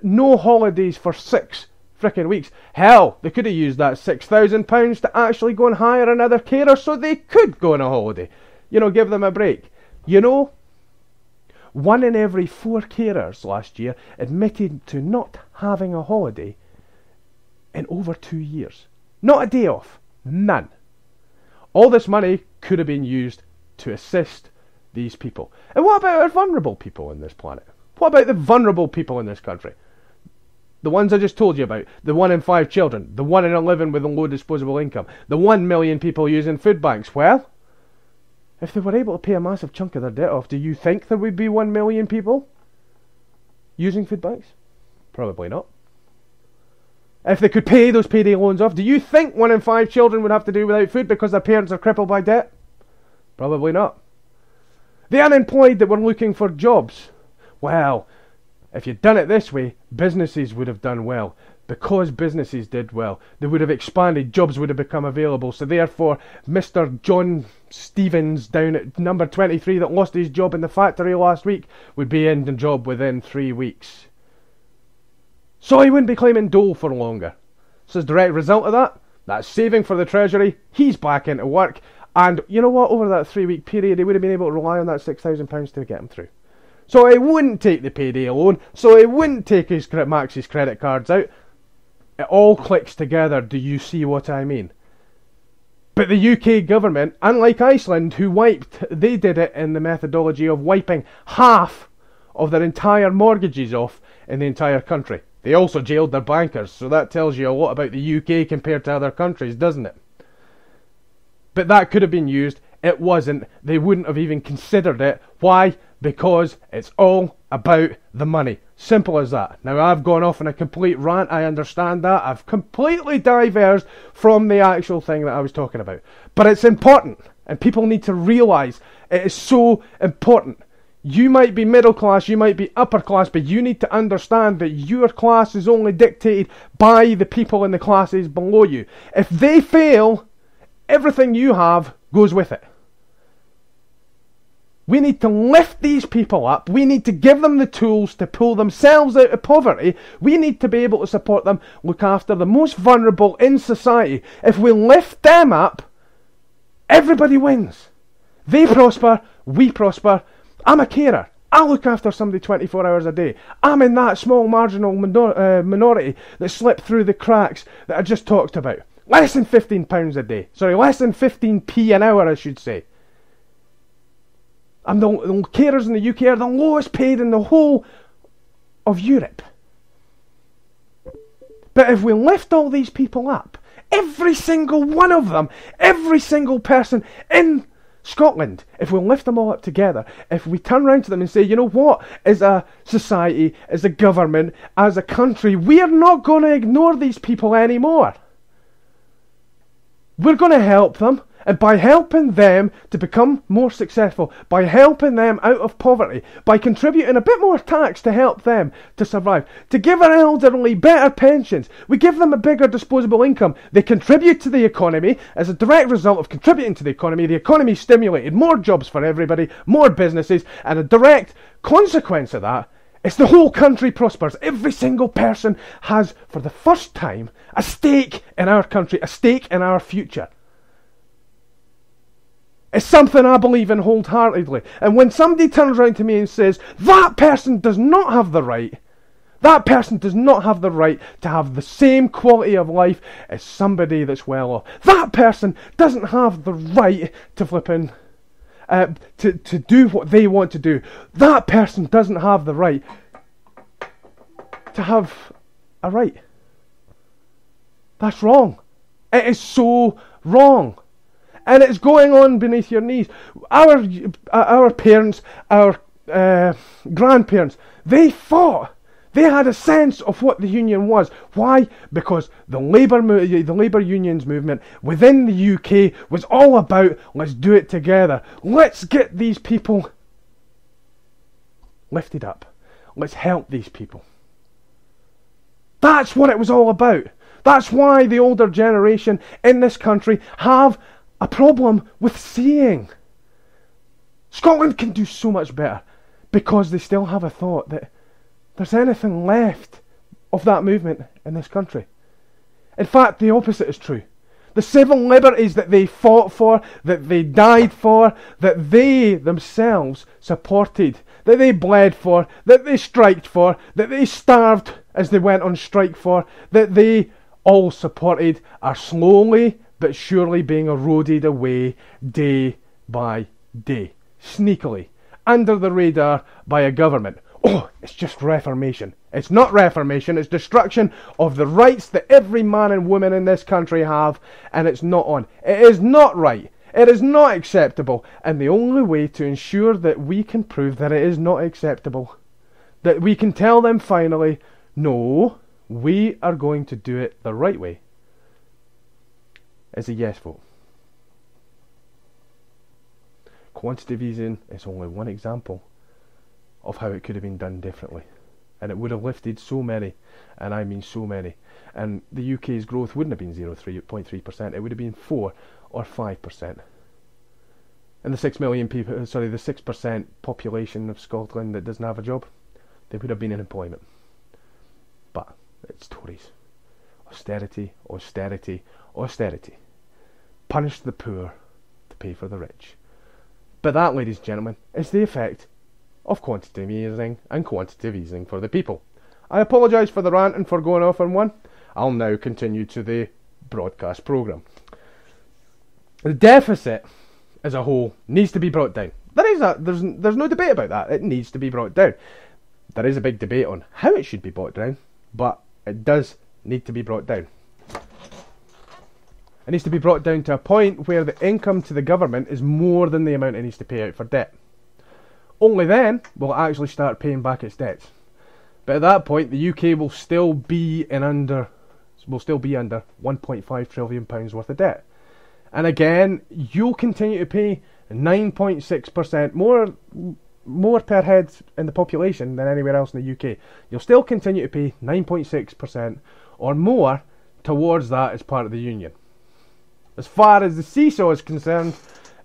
no holidays for 6 frickin' weeks. Hell, they could have used that £6,000 to actually go and hire another carer so they could go on a holiday. You know, give them a break. You know, 1 in every 4 carers last year admitted to not having a holiday in over 2 years. Not a day off. None. All this money could have been used to assist these people. And what about our vulnerable people on this planet? What about the vulnerable people in this country? The ones I just told you about. The 1 in 5 children. The 1 in 11 with a low disposable income. The 1 million people using food banks. Well, if they were able to pay a massive chunk of their debt off, do you think there would be 1 million people using food banks? Probably not. If they could pay those payday loans off, do you think 1 in 5 children would have to do without food because their parents are crippled by debt? Probably not. The unemployed that were looking for jobs. Well, if you'd done it this way, businesses would have done well. Because businesses did well, they would have expanded, jobs would have become available. So therefore, Mr. John Stevens down at number 23 that lost his job in the factory last week would be in the job within 3 weeks. So he wouldn't be claiming dole for longer. So as a direct result of that, that's saving for the Treasury, he's back into work, and you know what, over that 3 week period he would have been able to rely on that £6,000 to get him through. So he wouldn't take the payday loan, so he wouldn't take Max's credit cards out. It all clicks together, do you see what I mean? But the UK government, unlike Iceland, they did it in the methodology of wiping half of their entire mortgages off in the entire country. They also jailed their bankers, so that tells you a lot about the UK compared to other countries, doesn't it? But that could have been used. It wasn't. They wouldn't have even considered it. Why? Because it's all about the money. Simple as that. Now, I've gone off on a complete rant. I understand that. I've completely diverged from the actual thing that I was talking about. But it's important, and people need to realise it is so important. You might be middle class, you might be upper class, but you need to understand that your class is only dictated by the people in the classes below you. If they fail, everything you have goes with it. We need to lift these people up. We need to give them the tools to pull themselves out of poverty. We need to be able to support them, look after the most vulnerable in society. If we lift them up, everybody wins. They prosper, we prosper. I'm a carer. I look after somebody 24 hours a day. I'm in that small marginal minority that slipped through the cracks that I just talked about. Less than £15 a day. Sorry, less than 15p an hour, I should say. And the carers in the UK are the lowest paid in the whole of Europe. But if we lift all these people up, every single one of them, every single person in Scotland, if we lift them all up together, if we turn around to them and say, you know what, as a society, as a government, as a country, we are not going to ignore these people anymore. We're going to help them, and by helping them to become more successful, by helping them out of poverty, by contributing a bit more tax to help them to survive, to give our elderly better pensions, we give them a bigger disposable income. They contribute to the economy. As a direct result of contributing to the economy stimulated more jobs for everybody, more businesses, and a direct consequence of that is the whole country prospers. Every single person has, for the first time, a stake in our country, a stake in our future. It's something I believe in wholeheartedly. And when somebody turns around to me and says, that person does not have the right, that person does not have the right to have the same quality of life as somebody that's well off. That person doesn't have the right to flipping, to do what they want to do. That person doesn't have the right to have a right. That's wrong. It is so wrong. And it's going on beneath your knees. Our parents, our grandparents, they fought. They had a sense of what the union was. Why? Because the labour unions movement within the UK was all about, let's do it together. Let's get these people lifted up. Let's help these people. That's what it was all about. That's why the older generation in this country have a problem with seeing. Scotland can do so much better because they still have a thought that there's anything left of that movement in this country. In fact, the opposite is true. The civil liberties that they fought for, that they died for, that they themselves supported, that they bled for, that they striked for, that they starved as they went on strike for, that they all supported, are slowly but surely being eroded away day by day, sneakily, under the radar by a government. Oh, it's just reformation. It's not reformation, it's destruction of the rights that every man and woman in this country have, and it's not on. It is not right. It is not acceptable, and the only way to ensure that we can prove that it is not acceptable, that we can tell them finally, no, we are going to do it the right way, is a yes vote. Quantitative easing is only one example of how it could have been done differently, and it would have lifted so many, and I mean so many, and the UK's growth wouldn't have been 0.3%, it would have been 4 or 5%. And the 6 million people, the 6% population of Scotland that doesn't have a job, they would have been in employment. But it's Tories. Austerity, austerity, austerity. Punish the poor to pay for the rich. But that, ladies and gentlemen, is the effect of quantitative easing and quantitative easing for the people. I apologise for the rant and for going off on one. I'll now continue to the broadcast programme. The deficit as a whole needs to be brought down. There's no debate about that. It needs to be brought down. There is a big debate on how it should be brought down, but it does need to be brought down. It needs to be brought down to a point where the income to the government is more than the amount it needs to pay out for debt. Only then will it actually start paying back its debts. But at that point, the UK will still be under £1.5 trillion worth of debt. And again, you'll continue to pay 9.6% more per head in the population than anywhere else in the UK. You'll still continue to pay 9.6% or more towards that as part of the union. As far as the seesaw is concerned,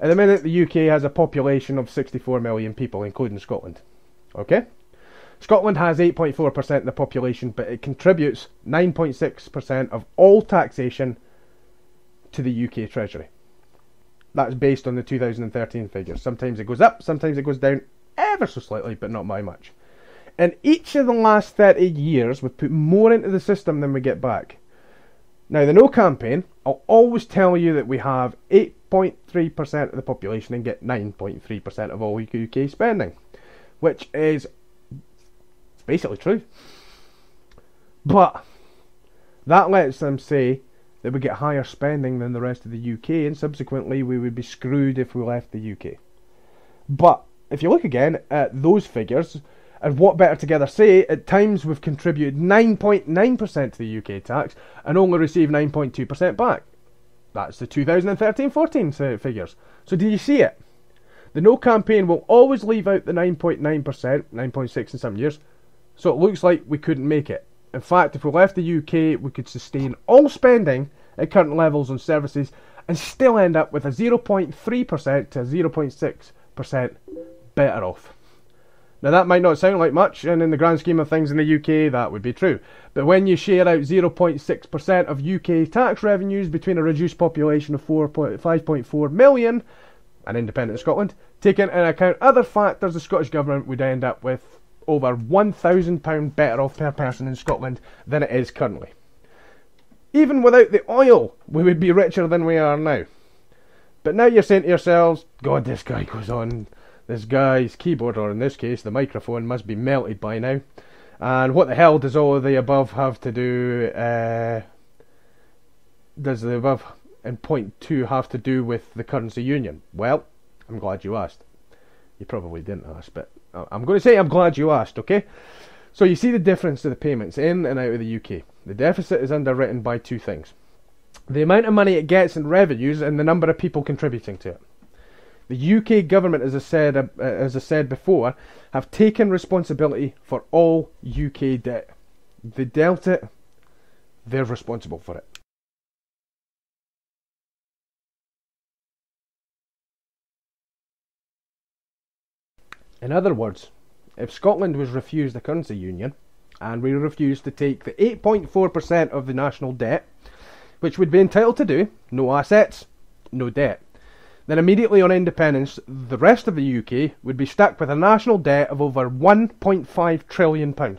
at the minute the UK has a population of 64 million people, including Scotland. Okay? Scotland has 8.4% of the population, but it contributes 9.6% of all taxation to the UK Treasury. That's based on the 2013 figures. Sometimes it goes up, sometimes it goes down ever so slightly, but not by much. In each of the last 30 years, we've put more into the system than we get back. Now, the No campaign, I'll always tell you that we have 8.3% of the population and get 9.3% of all UK spending, which is basically true. But that lets them say that we get higher spending than the rest of the UK, and subsequently we would be screwed if we left the UK. But if you look again at those figures, and what Better Together say, at times we've contributed 9.9% to the UK tax and only received 9.2% back. That's the 2013-14 figures. So do you see it? The No campaign will always leave out the 9.9%, 9.6% in some years, so it looks like we couldn't make it. In fact, if we left the UK, we could sustain all spending at current levels on services and still end up with a 0.3% to 0.6% better off. Now that might not sound like much, and in the grand scheme of things in the UK that would be true. But when you share out 0.6% of UK tax revenues between a reduced population of 5.4 million and independent Scotland, taking into account other factors, the Scottish Government would end up with over £1,000 better off per person in Scotland than it is currently. Even without the oil, we would be richer than we are now. But now you're saying to yourselves, God, this guy goes on. This guy's keyboard, or in this case the microphone, must be melted by now. And what the hell does all of the above have to do, does the above in point 2 have to do with the currency union? Well, I'm glad you asked. You probably didn't ask, but I'm going to say I'm glad you asked, okay? So you see the difference to the payments in and out of the UK. The deficit is underwritten by two things. The amount of money it gets in revenues and the number of people contributing to it. The UK government, as I said before, have taken responsibility for all UK debt. They dealt it, they're responsible for it. In other words, if Scotland was refused a currency union, and we refused to take the 8.4% of the national debt, which we'd be entitled to do, no assets, no debt, then immediately on independence, the rest of the UK would be stuck with a national debt of over £1.5 trillion.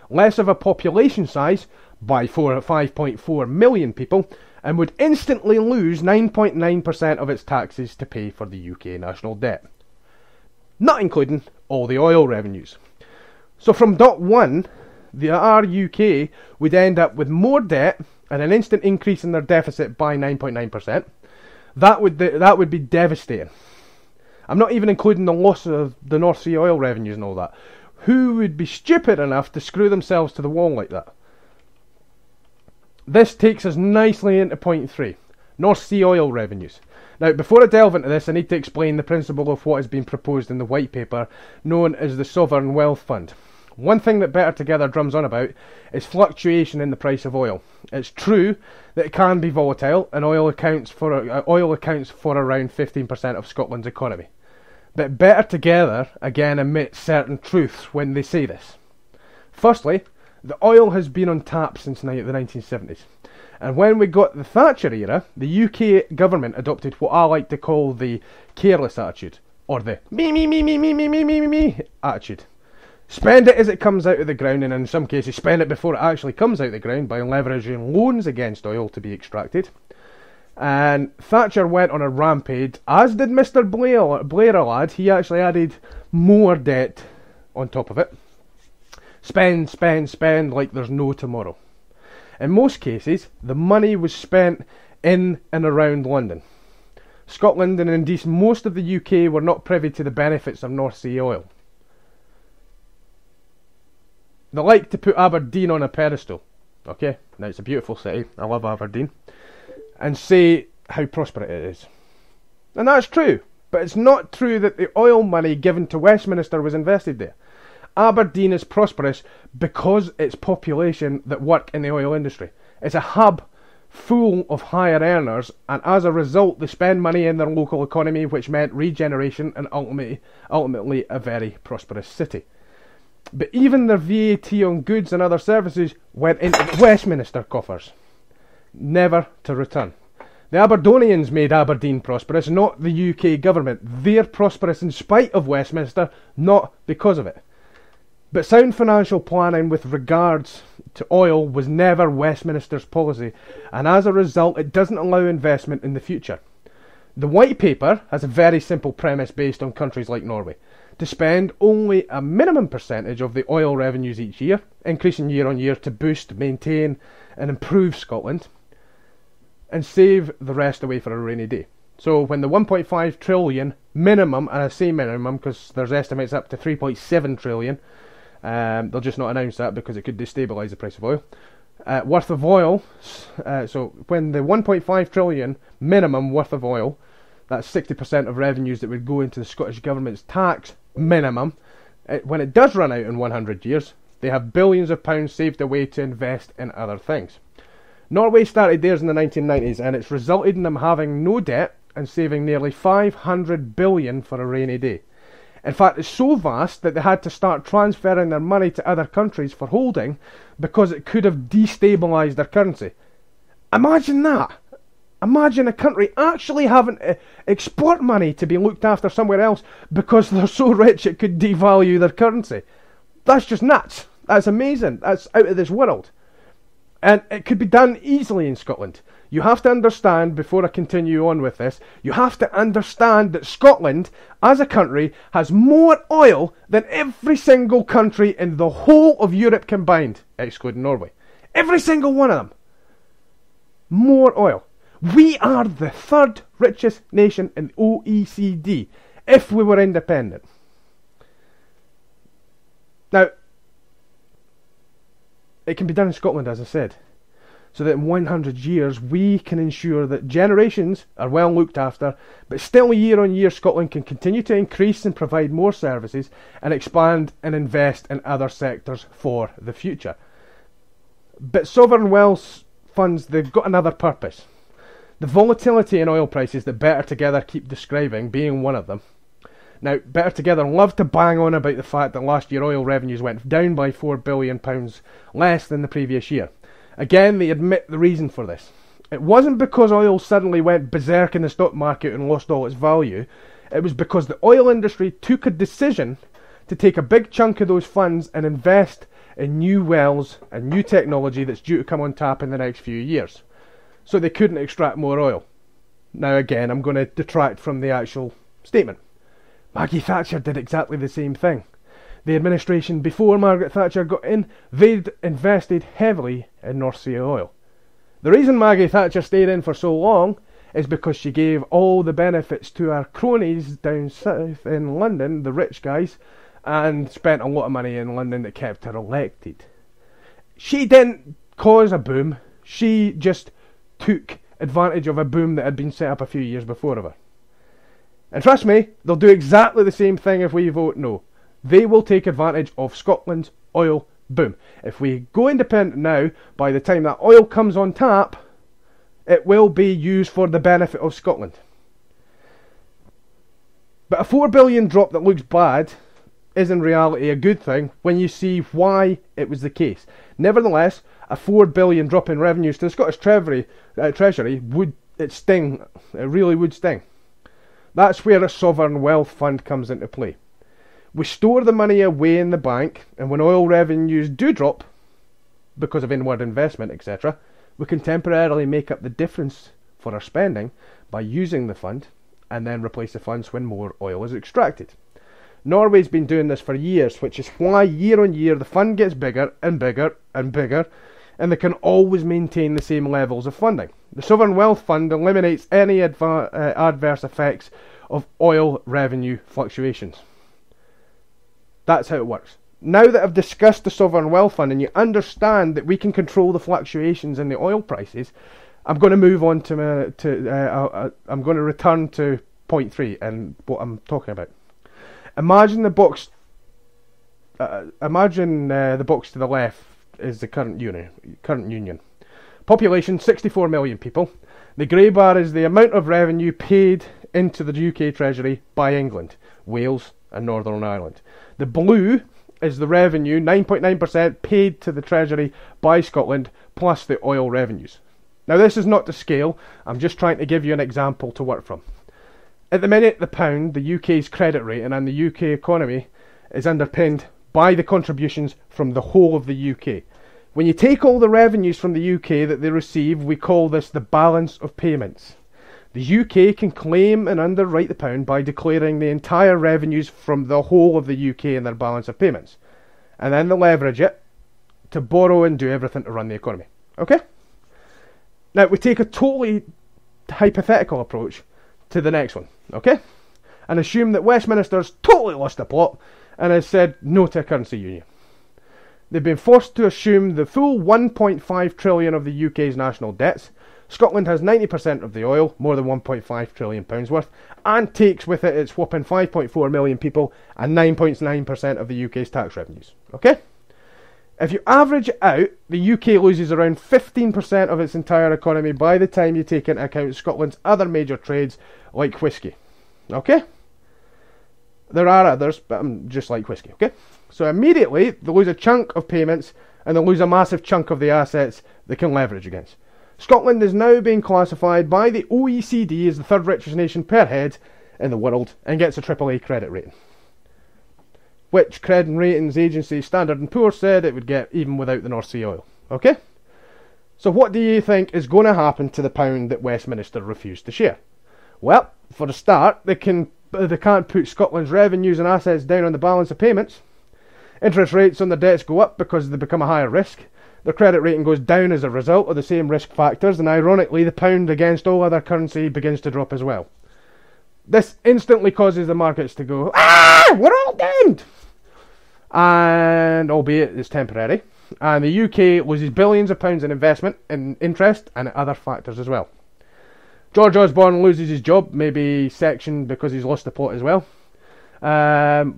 Less of a population size, by 5.4 million people, and would instantly lose 9.9% of its taxes to pay for the UK national debt. Not including all the oil revenues. So from dot 1, the UK would end up with more debt and an instant increase in their deficit by 9.9%. That would be devastating. I'm not even including the loss of the North Sea oil revenues and all that. Who would be stupid enough to screw themselves to the wall like that? This takes us nicely into point 3, North Sea oil revenues. Now, before I delve into this, I need to explain the principle of what has been proposed in the white paper known as the Sovereign Wealth Fund. One thing that Better Together drums on about is fluctuation in the price of oil. It's true that it can be volatile, and oil accounts for around 15% of Scotland's economy. But Better Together again admits certain truths when they say this. Firstly, the oil has been on tap since the 1970s. And when we got the Thatcher era, the UK government adopted what I like to call the careless attitude. or the me attitude. Spend it as it comes out of the ground, and in some cases spend it before it actually comes out of the ground by leveraging loans against oil to be extracted. And Thatcher went on a rampage, as did Mr. Blair, lad. He actually added more debt on top of it. Spend, spend, spend like there's no tomorrow. In most cases, the money was spent in and around London. Scotland and indeed most of the UK were not privy to the benefits of North Sea oil. They like to put Aberdeen on a pedestal. Okay, now it's a beautiful city, I love Aberdeen, and say how prosperous it is. And that's true, but it's not true that the oil money given to Westminster was invested there. Aberdeen is prosperous because its population that work in the oil industry. It's a hub full of higher earners, and as a result they spend money in their local economy, which meant regeneration and ultimately a very prosperous city. But even their VAT on goods and other services went into the Westminster coffers, never to return. The Aberdonians made Aberdeen prosperous, not the UK government. They're prosperous in spite of Westminster, not because of it. But sound financial planning with regards to oil was never Westminster's policy, and as a result it doesn't allow investment in the future. The White Paper has a very simple premise based on countries like Norway: to spend only a minimum percentage of the oil revenues each year, increasing year on year to boost, maintain and improve Scotland, and save the rest away for a rainy day. So when the 1.5 trillion minimum, and I say minimum because there's estimates up to 3.7 trillion, they'll just not announce that because it could destabilise the price of oil, worth of oil, so when the 1.5 trillion minimum worth of oil, that's 60% of revenues that would go into the Scottish Government's tax minimum, when it does run out in 100 years, they have billions of pounds saved away to invest in other things. Norway started theirs in the 1990s, and it's resulted in them having no debt and saving nearly 500 billion for a rainy day. In fact, it's so vast that they had to start transferring their money to other countries for holding because it could have destabilised their currency. Imagine that! Imagine a country actually having to export money to be looked after somewhere else because they're so rich it could devalue their currency. That's just nuts. That's amazing. That's out of this world. And it could be done easily in Scotland. You have to understand, before I continue on with this, you have to understand that Scotland, as a country, has more oil than every single country in the whole of Europe combined, excluding Norway. Every single one of them. More oil. We are the third richest nation in the OECD, if we were independent. Now, it can be done in Scotland, as I said, so that in 100 years we can ensure that generations are well looked after, but still year on year Scotland can continue to increase and provide more services and expand and invest in other sectors for the future. But sovereign wealth funds, they've got another purpose. The volatility in oil prices that Better Together keep describing being one of them. Now, Better Together love to bang on about the fact that last year oil revenues went down by £4 billion less than the previous year. Again, they admit the reason for this. It wasn't because oil suddenly went berserk in the stock market and lost all its value. It was because the oil industry took a decision to take a big chunk of those funds and invest in new wells and new technology that's due to come on tap in the next few years. So they couldn't extract more oil. Now again, I'm going to detract from the actual statement. Maggie Thatcher did exactly the same thing. The administration before Margaret Thatcher got in, they'd invested heavily in North Sea oil. The reason Maggie Thatcher stayed in for so long is because she gave all the benefits to our cronies down south in London, the rich guys, and spent a lot of money in London that kept her elected. She didn't cause a boom, she just took advantage of a boom that had been set up a few years before of her. And trust me, they'll do exactly the same thing if we vote no. They will take advantage of Scotland's oil boom. If we go independent now, by the time that oil comes on tap, it will be used for the benefit of Scotland. But a $4 billion drop that looks bad is in reality a good thing when you see why it was the case. Nevertheless, a $4 billion drop in revenues to the Scottish Treasury would sting. It really would sting. That's where a sovereign wealth fund comes into play. We store the money away in the bank, and when oil revenues do drop, because of inward investment, etc., we can temporarily make up the difference for our spending by using the fund, and then replace the funds when more oil is extracted. Norway's been doing this for years, which is why year on year the fund gets bigger and bigger and bigger, and they can always maintain the same levels of funding. The Sovereign Wealth Fund eliminates any adverse effects of oil revenue fluctuations. That's how it works. Now that I've discussed the Sovereign Wealth Fund and you understand that we can control the fluctuations in the oil prices, I'm going to move on to I'm going to return to point 3 and what I'm talking about. Imagine the box. The box to the left is the current union. Population 64 million people. The grey bar is the amount of revenue paid into the UK Treasury by England, Wales, and Northern Ireland. The blue is the revenue, 9.9% paid to the Treasury by Scotland, plus the oil revenues. Now, this is not to scale. I'm just trying to give you an example to work from. At the minute, the pound, the UK's credit rating, and the UK economy is underpinned by the contributions from the whole of the UK. When you take all the revenues from the UK that they receive, we call this the balance of payments. The UK can claim and underwrite the pound by declaring the entire revenues from the whole of the UK in their balance of payments. And then they leverage it to borrow and do everything to run the economy. Okay? Now, we take a totally hypothetical approach to the next one, okay? And assume that Westminster's totally lost the plot and has said no to a currency union. They've been forced to assume the full 1.5 trillion of the UK's national debts. Scotland has 90% of the oil, more than 1.5 trillion pounds worth, and takes with it its whopping 5.4 million people and 9.9% of the UK's tax revenues, okay? If you average it out, the UK loses around 15% of its entire economy by the time you take into account Scotland's other major trades, like whisky. Okay? There are others, but I'm just like whisky, okay? So immediately, they lose a chunk of payments, and they lose a massive chunk of the assets they can leverage against. Scotland is now being classified by the OECD as the third richest nation per head in the world, and gets a AAA credit rating, which credit ratings agency Standard & Poor's said it would get even without the North Sea oil. Okay? So what do you think is going to happen to the pound that Westminster refused to share? Well, for a start, they can't put Scotland's revenues and assets down on the balance of payments. Interest rates on their debts go up because they become a higher risk. Their credit rating goes down as a result of the same risk factors, and ironically, the pound against all other currency begins to drop as well. This instantly causes the markets to go, we're all doomed! And albeit it's temporary, and the UK loses billions of pounds in investment, in interest, and other factors as well. George Osborne loses his job, maybe sectioned because he's lost the plot as well,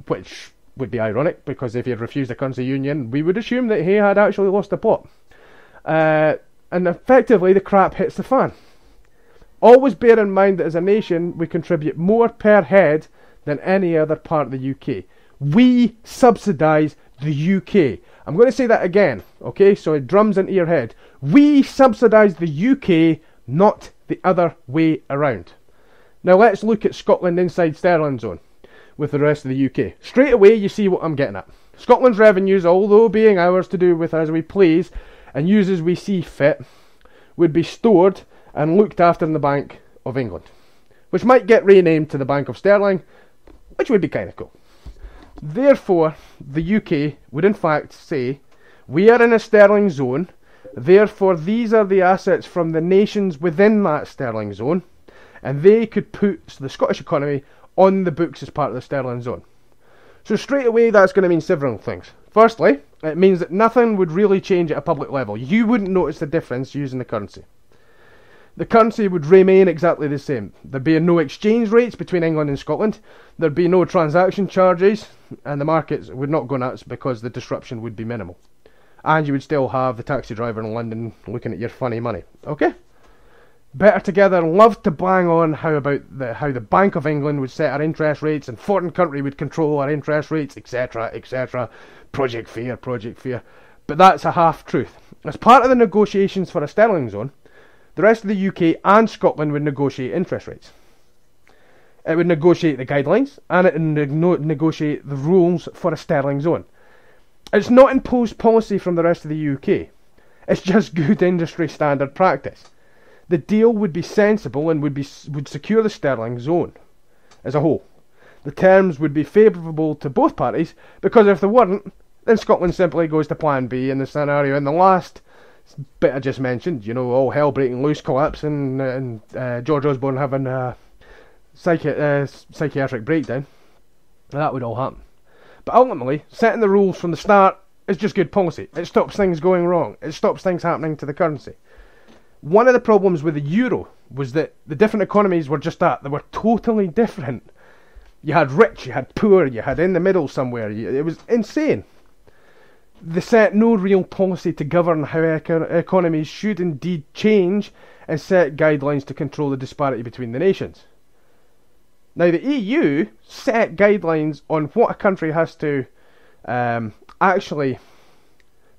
which would be ironic, because if he had refused a currency union, we would assume that he had actually lost the plot. And effectively, the crap hits the fan. Always bear in mind that as a nation, we contribute more per head than any other part of the UK. We subsidise the UK. I'm going to say that again, okay, so it drums into your head. We subsidise the UK, not the other way around. Now let's look at Scotland inside sterling zone with the rest of the UK. Straight away you see what I'm getting at. Scotland's revenues, although being ours to do with as we please and use as we see fit, would be stored and looked after in the Bank of England, which might get renamed to the Bank of Sterling, which would be kind of cool. Therefore, the UK would in fact say, we are in a sterling zone, therefore these are the assets from the nations within that sterling zone, and they could put the Scottish economy on the books as part of the sterling zone. So straight away that's going to mean several things. Firstly, it means that nothing would really change at a public level. You wouldn't notice the difference using the currency. The currency would remain exactly the same. There'd be no exchange rates between England and Scotland. There'd be no transaction charges, and the markets would not go nuts because the disruption would be minimal. And you would still have the taxi driver in London looking at your funny money. Okay? Better Together love to bang on how the Bank of England would set our interest rates and foreign country would control our interest rates, etc., etc. Project Fear. But that's a half-truth. As part of the negotiations for a sterling zone, the rest of the UK and Scotland would negotiate interest rates. It would negotiate the guidelines, and it would negotiate the rules for a sterling zone. It's not imposed policy from the rest of the UK. It's just good industry standard practice. The deal would be sensible and would secure the sterling zone as a whole. The terms would be favourable to both parties, because if they weren't, then Scotland simply goes to Plan B in the scenario in the last bit I just mentioned. You know, all hell breaking loose collapse and George Osborne having a psychiatric breakdown. That would all happen. But ultimately, setting the rules from the start is just good policy. It stops things going wrong. It stops things happening to the currency. One of the problems with the euro was that the different economies were just that. They were totally different. You had rich, you had poor, you had in the middle somewhere. It was insane. They set no real policy to govern how economies should indeed change, and set guidelines to control the disparity between the nations. Now, the EU set guidelines on what a country has to actually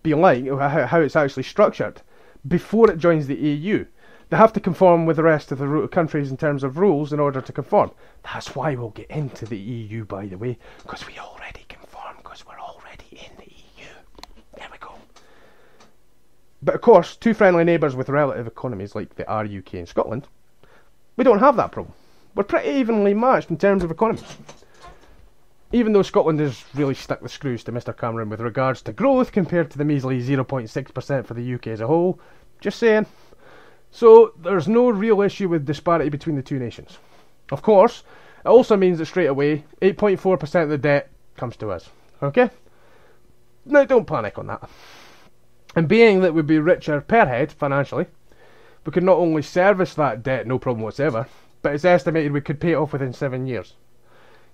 be like, how it's actually structured, before it joins the EU. They have to conform with the rest of the countries in terms of rules in order to conform. That's why we'll get into the EU, by the way, because we already conform, because we're already in the EU. There we go. But of course, two friendly neighbours with relative economies like they are UK and Scotland, we don't have that problem. We're pretty evenly matched in terms of economies. Even though Scotland has really stuck the screws to Mr Cameron with regards to growth compared to the measly 0.6% for the UK as a whole. Just saying. So there's no real issue with disparity between the two nations. Of course, it also means that straight away 8.4% of the debt comes to us. Okay? Now don't panic on that. And being that we'd be richer per head financially, we could not only service that debt no problem whatsoever, but it's estimated we could pay it off within 7 years.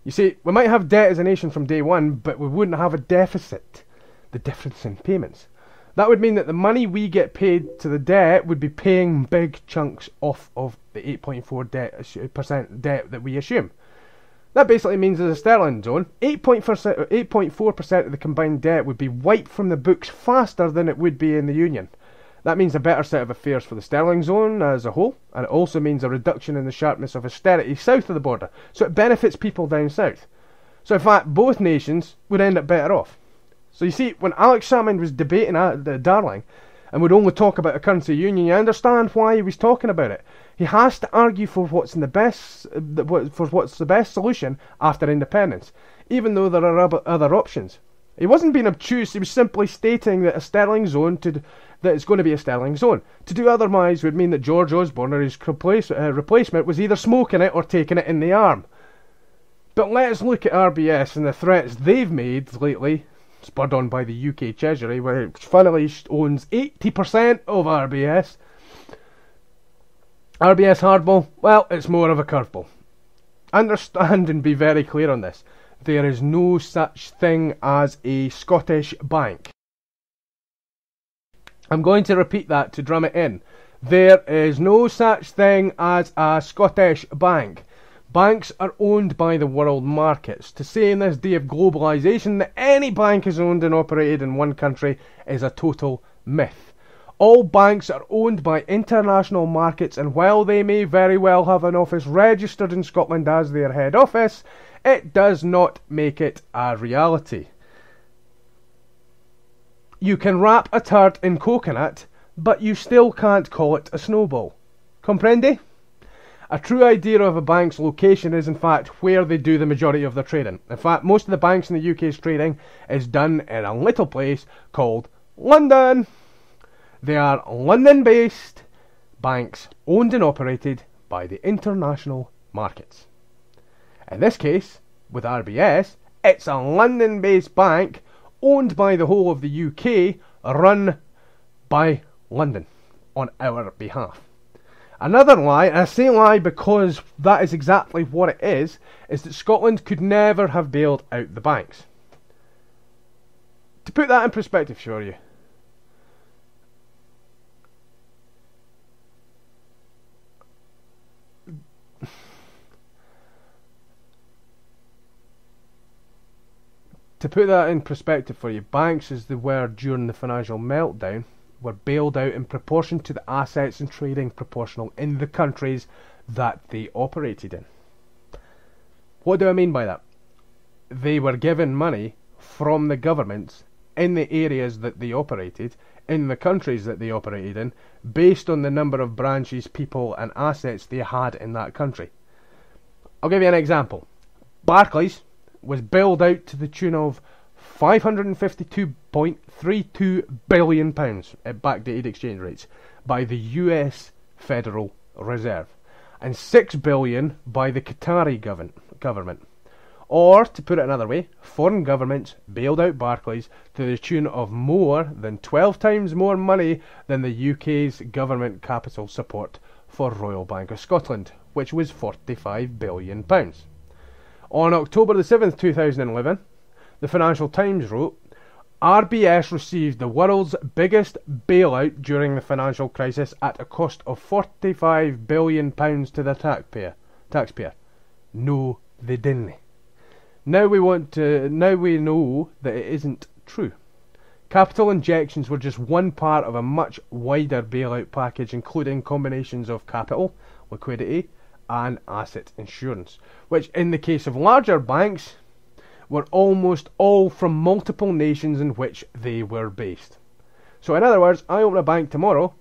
You see, we might have debt as a nation from day one, but we wouldn't have a deficit. The difference in payments. That would mean that the money we get paid to the debt would be paying big chunks off of the 8.4% debt that we assume. That basically means as a sterling zone, 8.4% of the combined debt would be wiped from the books faster than it would be in the Union. That means a better set of affairs for the sterling zone as a whole, and it also means a reduction in the sharpness of austerity south of the border, so it benefits people down south. So in fact, both nations would end up better off. So you see, when Alex Salmond was debating at Darling, and would only talk about a currency union, you understand why he was talking about it. He has to argue for what's the best solution after independence, even though there are other options. He wasn't being obtuse, he was simply stating that it's going to be a sterling zone. To do otherwise would mean that George Osborne or his replacement was either smoking it or taking it in the arm. But let's look at RBS and the threats they've made lately, spurred on by the UK Treasury, which funnily owns 80% of RBS. RBS hardball, well, it's more of a curveball. Understand and be very clear on this. There is no such thing as a Scottish bank. I'm going to repeat that to drum it in. There is no such thing as a Scottish bank. Banks are owned by the world markets. To say in this day of globalisation that any bank is owned and operated in one country is a total myth. All banks are owned by international markets, and while they may very well have an office registered in Scotland as their head office, it does not make it a reality. You can wrap a turd in coconut, but you still can't call it a snowball. Comprende? A true idea of a bank's location is in fact where they do the majority of their trading. In fact, most of the banks in the UK's trading is done in a little place called London. They are London-based banks owned and operated by the international markets. In this case, with RBS, it's a London-based bank owned by the whole of the UK, run by London on our behalf. Another lie, and I say lie because that is exactly what it is that Scotland could never have bailed out the banks. To put that in perspective for you, banks, as they were during the financial meltdown, were bailed out in proportion to the assets and trading proportional in the countries that they operated in. What do I mean by that? They were given money from the governments in the areas that they operated, in the countries that they operated in, based on the number of branches, people and assets they had in that country. I'll give you an example. Barclays was bailed out to the tune of £552.32 billion at backdated exchange rates by the US Federal Reserve, and £6 billion by the Qatari government. Or, to put it another way, foreign governments bailed out Barclays to the tune of more than 12 times more money than the UK's government capital support for Royal Bank of Scotland, which was £45 billion. On October the 7th, 2011, the Financial Times wrote, RBS received the world's biggest bailout during the financial crisis at a cost of £45 billion to the taxpayer. No, they didn't. Now we know that it isn't true. Capital injections were just one part of a much wider bailout package, including combinations of capital, liquidity, and asset insurance, which in the case of larger banks were almost all from multiple nations in which they were based. So in other words, I open a bank tomorrow,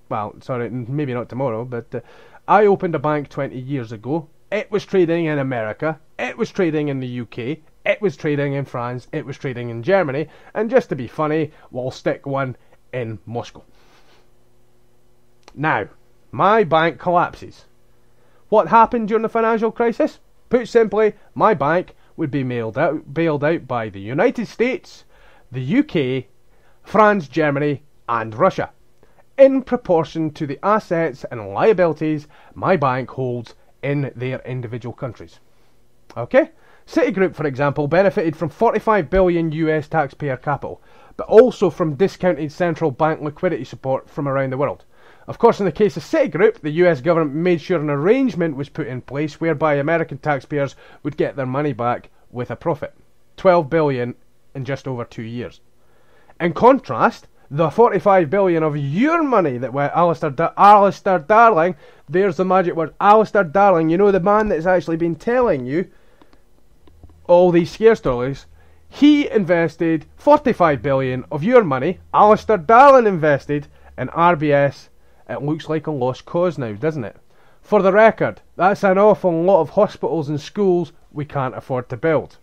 well, sorry, maybe not tomorrow, but I opened a bank 20 years ago. It was trading in America, it was trading in the UK, it was trading in France, it was trading in Germany, and just to be funny, we'll stick one in Moscow. Now, my bank collapses. What happened during the financial crisis? Put simply, my bank would be bailed out by the United States, the UK, France, Germany, and Russia, in proportion to the assets and liabilities my bank holds in their individual countries. Okay? Citigroup, for example, benefited from 45 billion US taxpayer capital, but also from discounted central bank liquidity support from around the world. Of course, in the case of Citigroup, the US government made sure an arrangement was put in place whereby American taxpayers would get their money back with a profit. 12 billion in just over 2 years. In contrast, the 45 billion of your money that went Alistair Darling, there's the magic word, Alistair Darling, you know, the man that's actually been telling you all these scare stories, he invested 45 billion of your money, Alistair Darling invested in RBS. It looks like a lost cause now, doesn't it? For the record, that's an awful lot of hospitals and schools we can't afford to build.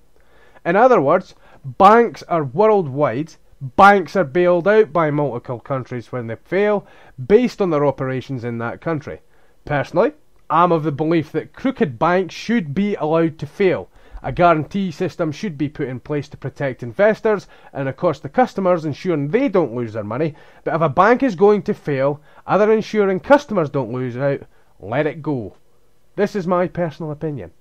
In other words, banks are worldwide. Banks are bailed out by multiple countries when they fail, based on their operations in that country. Personally, I'm of the belief that crooked banks should be allowed to fail. A guarantee system should be put in place to protect investors and of course the customers, ensuring they don't lose their money. But if a bank is going to fail, other than ensuring customers don't lose out, let it go. This is my personal opinion.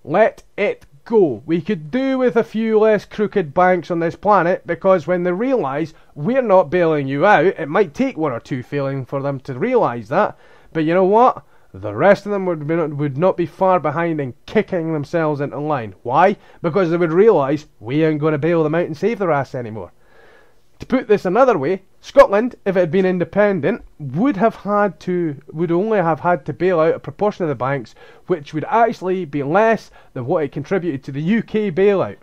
Let it go. We could do with a few less crooked banks on this planet, because when they realise we're not bailing you out, it might take one or two failing for them to realise that, but you know what? The rest of them would not be far behind in kicking themselves into line. Why? Because they would realise we ain't going to bail them out and save their ass anymore. To put this another way, Scotland, if it had been independent, would only have had to bail out a proportion of the banks, which would actually be less than what it contributed to the UK bailout.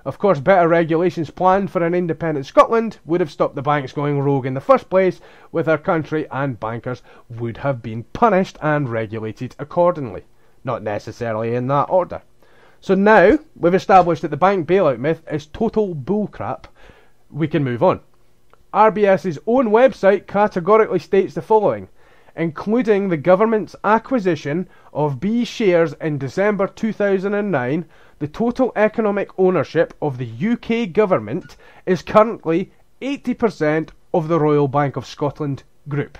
Of course, better regulations planned for an independent Scotland would have stopped the banks going rogue in the first place, with our country, and bankers would have been punished and regulated accordingly. Not necessarily in that order. So now, we've established that the bank bailout myth is total bullcrap. We can move on. RBS's own website categorically states the following: including the government's acquisition of B shares in December 2009, the total economic ownership of the UK government is currently 80% of the Royal Bank of Scotland group.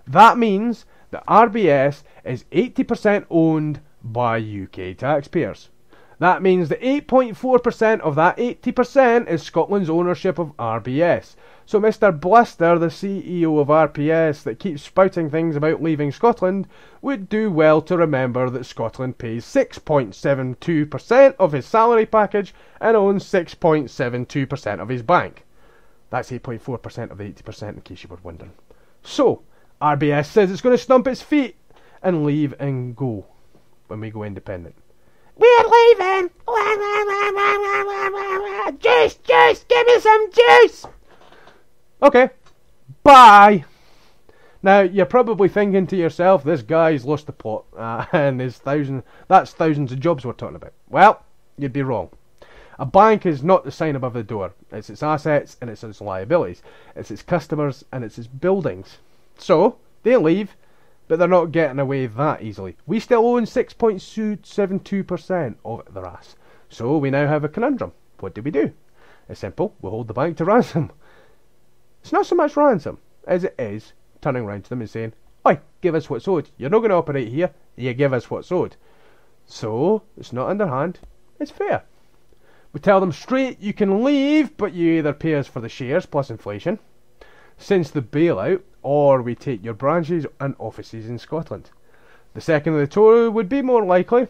That means that RBS is 80% owned by UK taxpayers. That means that 8.4% of that 80% is Scotland's ownership of RBS. So Mr. Blister, the CEO of RPS, that keeps spouting things about leaving Scotland, would do well to remember that Scotland pays 6.72% of his salary package and owns 6.72% of his bank. That's 8.4% of the 80%, in case you were wondering. So, RBS says it's going to stump its feet and leave and go when we go independent. We're leaving! Juice! Give me some juice! Okay, bye! Now, you're probably thinking to yourself, this guy's lost the plot, and that's thousands of jobs we're talking about. Well, you'd be wrong. A bank is not the sign above the door. It's its assets and it's its liabilities. It's its customers and it's its buildings. So, they leave, but they're not getting away that easily. We still own 6.72% of their ass. So, we now have a conundrum. What do we do? It's simple. We'll hold the bank to ransom. It's not so much ransom as it is turning around to them and saying, "Oi, give us what's owed. You're not going to operate here. You give us what's owed." So, it's not underhand. It's fair. We tell them straight, you can leave, but you either pay us for the shares plus inflation since the bailout, or we take your branches and offices in Scotland. The second of the two would be more likely.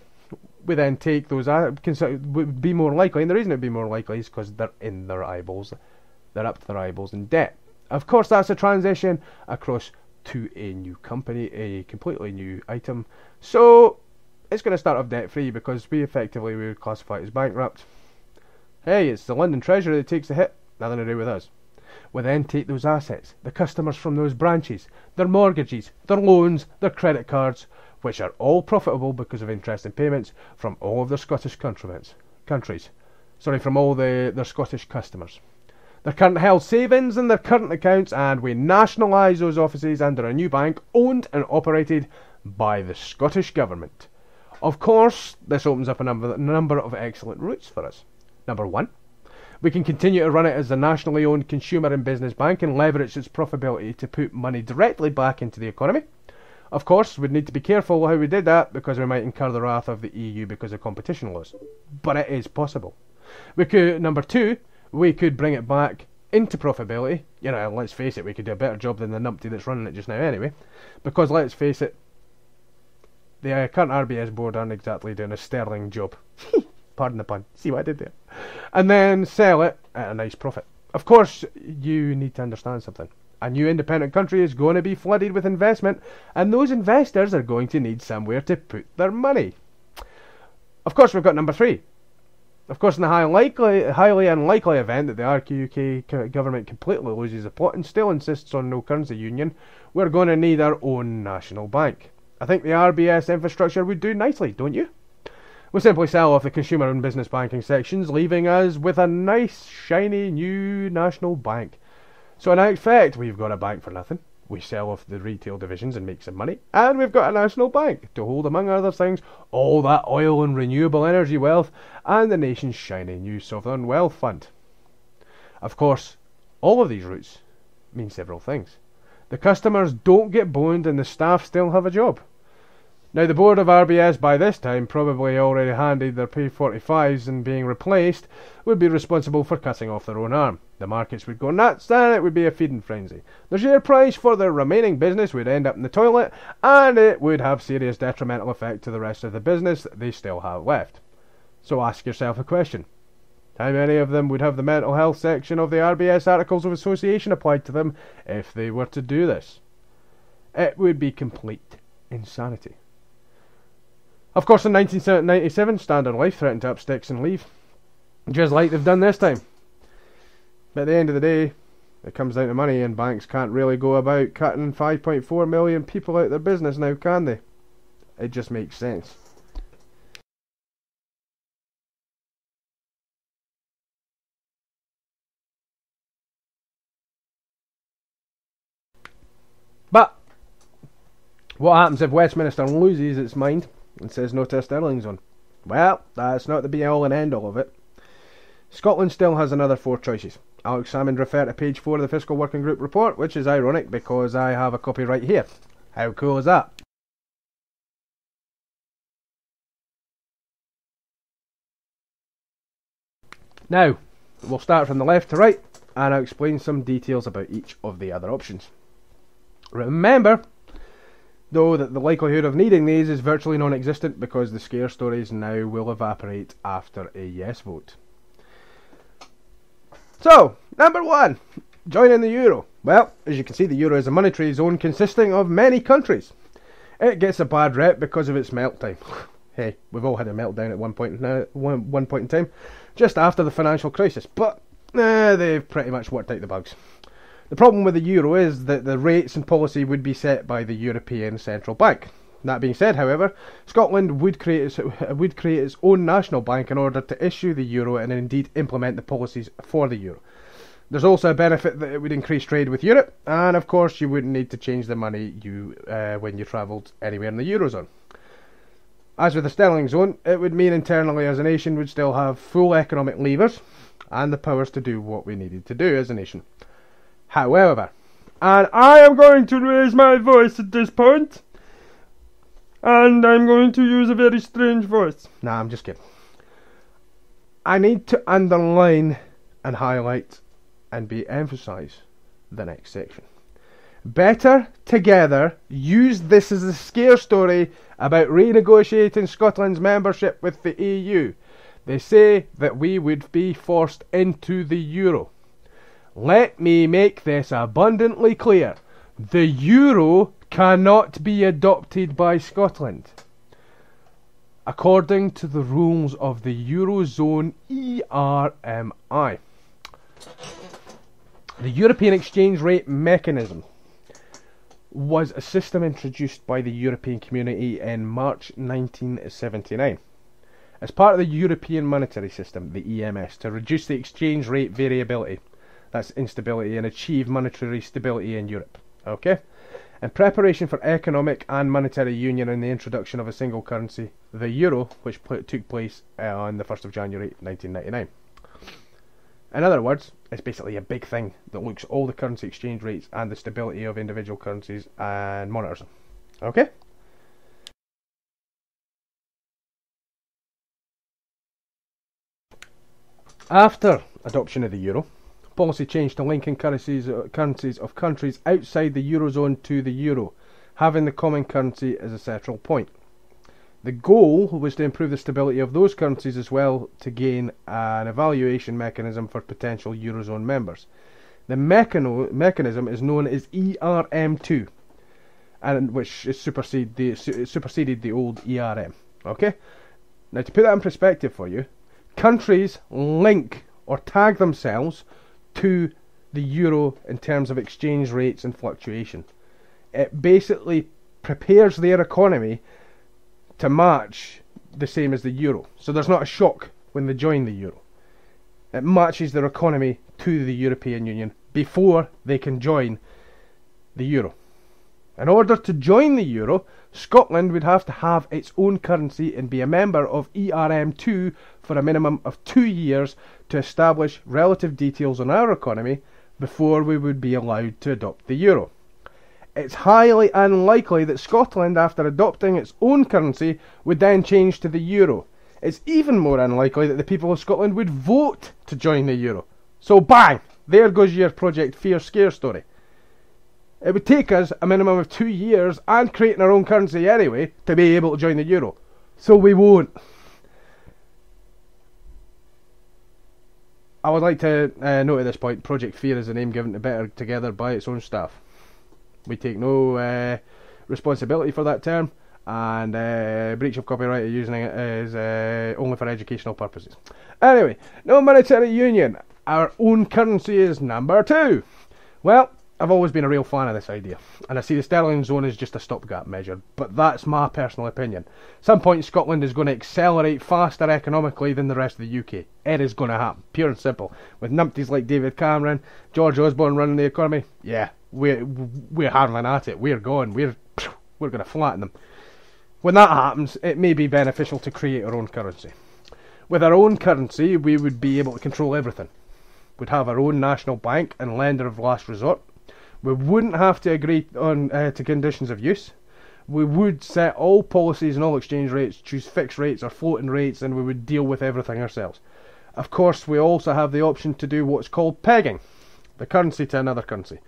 We then take those would be more likely, and the reason it would be more likely is because they're in their eyeballs. They're up to their eyeballs in debt. Of course, that's a transition across to a new company, a completely new item. So it's going to start off debt free because we would classify it as bankrupt. Hey, it's the London Treasury that takes the hit. Nothing to do with us. We then take those assets, the customers from those branches, their mortgages, their loans, their credit cards, which are all profitable because of interest and payments from all of their Scottish countries. From all their Scottish customers. Their current held savings and their current accounts, and we nationalise those offices under a new bank owned and operated by the Scottish Government. Of course, this opens up a number of excellent routes for us. Number one, we can continue to run it as a nationally owned consumer and business bank and leverage its profitability to put money directly back into the economy. Of course, we'd need to be careful how we did that because we might incur the wrath of the EU because of competition laws. But it is possible. Number two, we could bring it back into profitability. Let's face it, we could do a better job than the numpty that's running it just now anyway. Because let's face it, the current RBS board aren't exactly doing a sterling job. Pardon the pun. See what I did there? And then sell it at a nice profit. Of course, you need to understand something. A new independent country is going to be flooded with investment, and those investors are going to need somewhere to put their money. Of course, we've got number three. Of course, in the highly unlikely event that the UK government completely loses the plot and still insists on no currency union, we're going to need our own national bank. I think the RBS infrastructure would do nicely, don't you? We'll simply sell off the consumer and business banking sections, leaving us with a nice, shiny, new national bank. So in effect, we've got a bank for nothing. We sell off the retail divisions and make some money, and we've got a national bank to hold, among other things, all that oil and renewable energy wealth and the nation's shiny new sovereign wealth fund. Of course, all of these routes mean several things. The customers don't get boned and the staff still have a job. Now, the board of RBS by this time, probably already handed their P45s and being replaced, would be responsible for cutting off their own arm. The markets would go nuts and it would be a feeding frenzy. The share price for the remaining business would end up in the toilet, and it would have serious detrimental effect to the rest of the business that they still have left. So ask yourself a question. How many of them would have the mental health section of the RBS Articles of Association applied to them if they were to do this? It would be complete insanity. Of course, in 1997, Standard Life threatened to up sticks and leave, just like they've done this time. But at the end of the day, it comes down to money, and banks can't really go about cutting 5.4 million people out of their business now, can they? It just makes sense. But what happens if Westminster loses its mind and says no to a sterling zone? Well, that's not the be-all and end-all of it. Scotland still has another 4 choices. I'll examine and refer to page 4 of the Fiscal Working Group report, which is ironic because I have a copy right here. How cool is that? Now, we'll start from the left to right, and I'll explain some details about each of the other options. Remember, though, that the likelihood of needing these is virtually non-existent because the scare stories now will evaporate after a yes vote. So, number 1, joining the euro. Well, as you can see, the euro is a monetary zone consisting of many countries. It gets a bad rep because of its melt time. Hey, we've all had a meltdown at one point in time, just after the financial crisis, but they've pretty much worked out the bugs. The problem with the euro is that the rates and policy would be set by the European Central Bank. That being said, however, Scotland would create its own national bank in order to issue the euro and indeed implement the policies for the euro. There's also a benefit that it would increase trade with Europe, and of course you wouldn't need to change the money when you travelled anywhere in the eurozone. As with the sterling zone, it would mean internally as a nation would still have full economic levers and the powers to do what we needed to do as a nation. However, and I am going to raise my voice at this point, and I'm going to use a very strange voice. Nah, I'm just kidding. I need to underline and highlight and emphasise the next section. Better together use this as a scare story about renegotiating Scotland's membership with the EU. They say that we would be forced into the euro. Let me make this abundantly clear. The euro cannot be adopted by Scotland. According to the rules of the Eurozone ERMI. The European Exchange Rate Mechanism was a system introduced by the European Community in March 1979 as part of the European Monetary System, the EMS, to reduce the exchange rate variability, that's instability, and achieve monetary stability in Europe. Okay? In preparation for economic and monetary union and the introduction of a single currency, the euro, which took place on the 1st of January 1999. In other words, it's basically a big thing that looks at all the currency exchange rates and the stability of individual currencies and monitors them. Okay? After adoption of the euro, policy changed to linking currencies of countries outside the eurozone to the euro, having the common currency as a central point. The goal was to improve the stability of those currencies as well to gain an evaluation mechanism for potential eurozone members. The mechanism is known as ERM2, and which superseded the old ERM. Okay? Now to put that in perspective for you, countries link or tag themselves to the euro in terms of exchange rates and fluctuation. It basically prepares their economy to match the same as the euro. So there's not a shock when they join the euro. It matches their economy to the European Union before they can join the euro. In order to join the euro, Scotland would have to have its own currency and be a member of ERM2 for a minimum of 2 years to establish relative details on our economy before we would be allowed to adopt the euro. It's highly unlikely that Scotland, after adopting its own currency, would then change to the euro. It's even more unlikely that the people of Scotland would vote to join the euro. So bang! There goes your Project Fear scare story. It would take us a minimum of 2 years and creating our own currency anyway to be able to join the euro. So we won't. I would like to note at this point, Project Fear is a name given to Better Together by its own staff. We take no responsibility for that term, and breach of copyright using it is only for educational purposes. Anyway, no monetary union. Our own currency is number 2. Well, I've always been a real fan of this idea, and I see the sterling zone as just a stopgap measure, but that's my personal opinion. At some point Scotland is going to accelerate faster economically than the rest of the UK. It is going to happen, pure and simple. With numpties like David Cameron, George Osborne running the economy, yeah, we're handling at it. We're going. We're going to flatten them. When that happens, it may be beneficial to create our own currency. With our own currency, we would be able to control everything. We'd have our own national bank and lender of last resort. We wouldn't have to agree on to conditions of use. We would set all policies and all exchange rates, choose fixed rates or floating rates, and we would deal with everything ourselves. Of course, we also have the option to do what's called pegging the currency to another currency,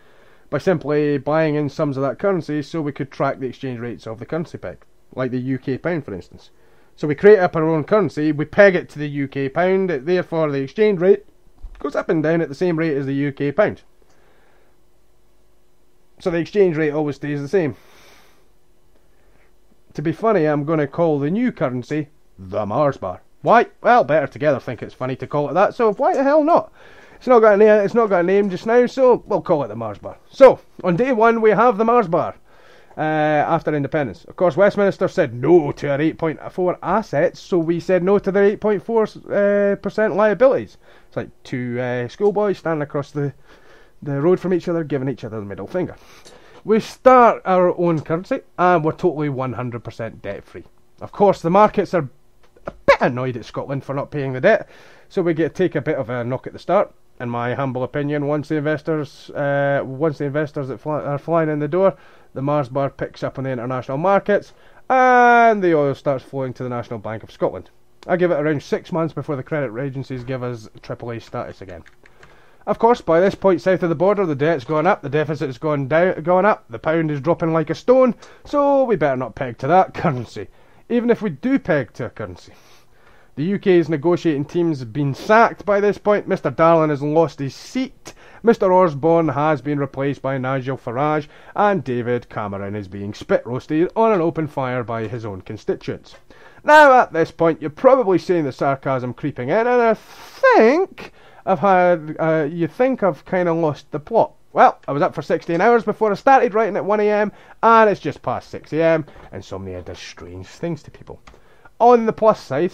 by simply buying in sums of that currency so we could track the exchange rates of the currency peg, like the UK pound for instance. So we create up our own currency, we peg it to the UK pound, therefore the exchange rate goes up and down at the same rate as the UK pound. So the exchange rate always stays the same. to be funny, I'm going to call the new currency the Mars bar. Why? Well, Better Together think it's funny to call it that, so why the hell not? It's not got a name just now, so we'll call it the Mars bar. So, on day one, we have the Mars bar. After independence. Of course, Westminster said no to our 8.4 assets, so we said no to their 8.4% liabilities. It's like two schoolboys standing across the road from each other, giving each other the middle finger. We start our own currency, and we're totally 100% debt-free. Of course, the markets are a bit annoyed at Scotland for not paying the debt, so we get to take a bit of a knock at the start. In my humble opinion, once the investors that are flying in the door, the Mars bar picks up on the international markets, and the oil starts flowing to the National Bank of Scotland. I give it around 6 months before the credit agencies give us AAA status again. Of course, by this point south of the border, the debt's gone up, the deficit's gone up, the pound is dropping like a stone, so we better not peg to that currency, even if we do peg to a currency. The UK's negotiating team's been sacked by this point. Mr Darling has lost his seat. Mr Osborne has been replaced by Nigel Farage, and David Cameron is being spit roasted on an open fire by his own constituents. Now, at this point, you're probably seeing the sarcasm creeping in, and I think I've kind of lost the plot. Well, I was up for 16 hours before I started writing at 1 AM, and it's just past 6 AM, insomnia does strange things to people. On the plus side,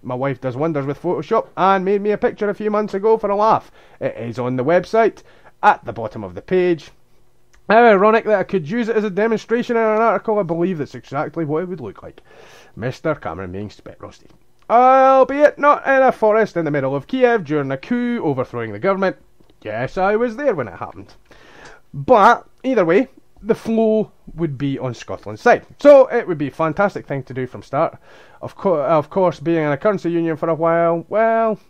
my wife does wonders with Photoshop and made me a picture a few months ago for a laugh. It is on the website, at the bottom of the page. How ironic that I could use it as a demonstration in an article. I believe that's exactly what it would look like. Mr Cameron being spit roasted. Albeit not in a forest in the middle of Kiev during a coup overthrowing the government. Yes, I was there when it happened. But, either way, the flow would be on Scotland's side. So, it would be a fantastic thing to do from start. Of course, being in a currency union for a while, well,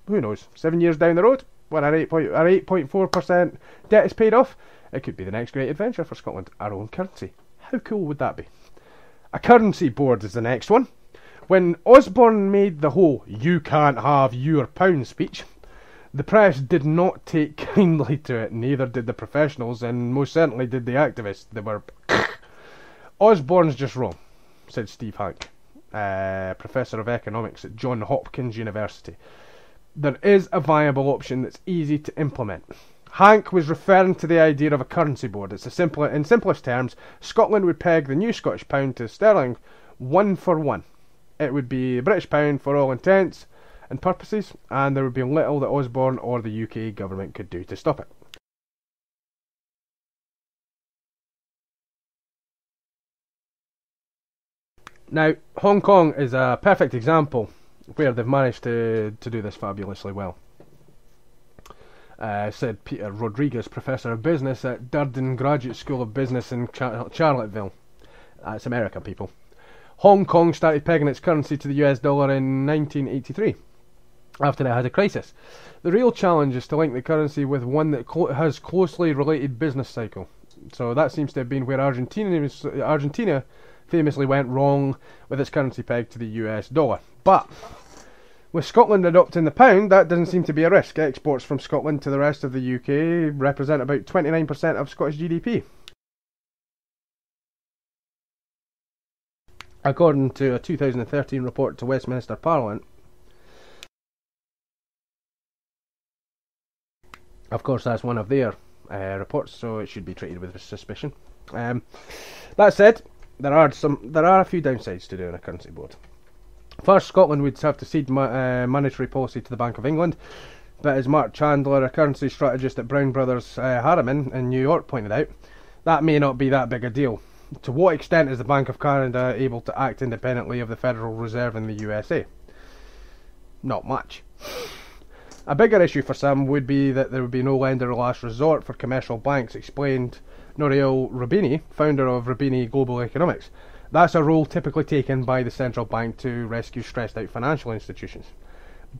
who knows, 7 years down the road, when our 8.4% debt is paid off, it could be the next great adventure for Scotland, our own currency. How cool would that be? A currency board is the next one. When Osborne made the whole "you can't have your pound" speech, the press did not take kindly to it, neither did the professionals, and most certainly did the activists. They were Osborne's just wrong, said Steve Hank, Professor of Economics at Johns Hopkins University. There is a viable option that's easy to implement. Hank was referring to the idea of a currency board. In simplest terms, Scotland would peg the new Scottish pound to sterling 1 for 1. It would be a British pound for all intents and purposes, and there would be little that Osborne or the UK government could do to stop it. Now, Hong Kong is a perfect example where they've managed to do this fabulously well. Said Peter Rodriguez, Professor of Business at Durden Graduate School of Business in Charlottesville. That's America, people. Hong Kong started pegging its currency to the US dollar in 1983, after it had a crisis. The real challenge is to link the currency with one that has closely related business cycle. So that seems to have been where Argentina famously went wrong with its currency peg to the US dollar. But with Scotland adopting the pound, that doesn't seem to be a risk. Exports from Scotland to the rest of the UK represent about 29% of Scottish GDP. According to a 2013 report to Westminster Parliament. Of course, that's one of their reports, so it should be treated with suspicion. That said, there are a few downsides to doing a currency board. First, Scotland would have to cede monetary policy to the Bank of England, but as Mark Chandler, a currency strategist at Brown Brothers Harriman in New York, pointed out, that may not be that big a deal. To what extent is the Bank of Canada able to act independently of the Federal Reserve in the USA? Not much. A bigger issue for some would be that there would be no lender of last resort for commercial banks, explained Nouriel Roubini, founder of Roubini Global Economics. That's a role typically taken by the central bank to rescue stressed out financial institutions.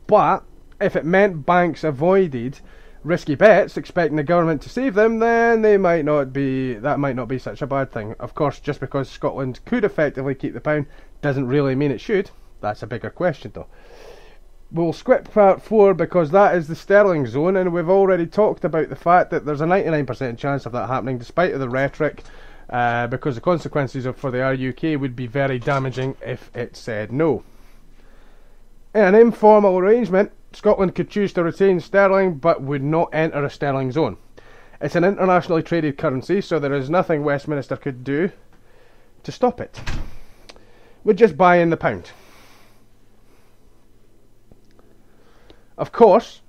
But if it meant banks avoided risky bets, expecting the government to save them, then that might not be such a bad thing. Of course, just because Scotland could effectively keep the pound doesn't really mean it should. That's a bigger question though. We'll skip part 4 because that is the sterling zone, and we've already talked about the fact that there's a 99% chance of that happening, despite the rhetoric because the consequences for the RUK would be very damaging if it said no. In an informal arrangement, Scotland could choose to retain sterling but would not enter a sterling zone. It's an internationally traded currency, so there is nothing Westminster could do to stop it. We'd just buy in the pound. Of course,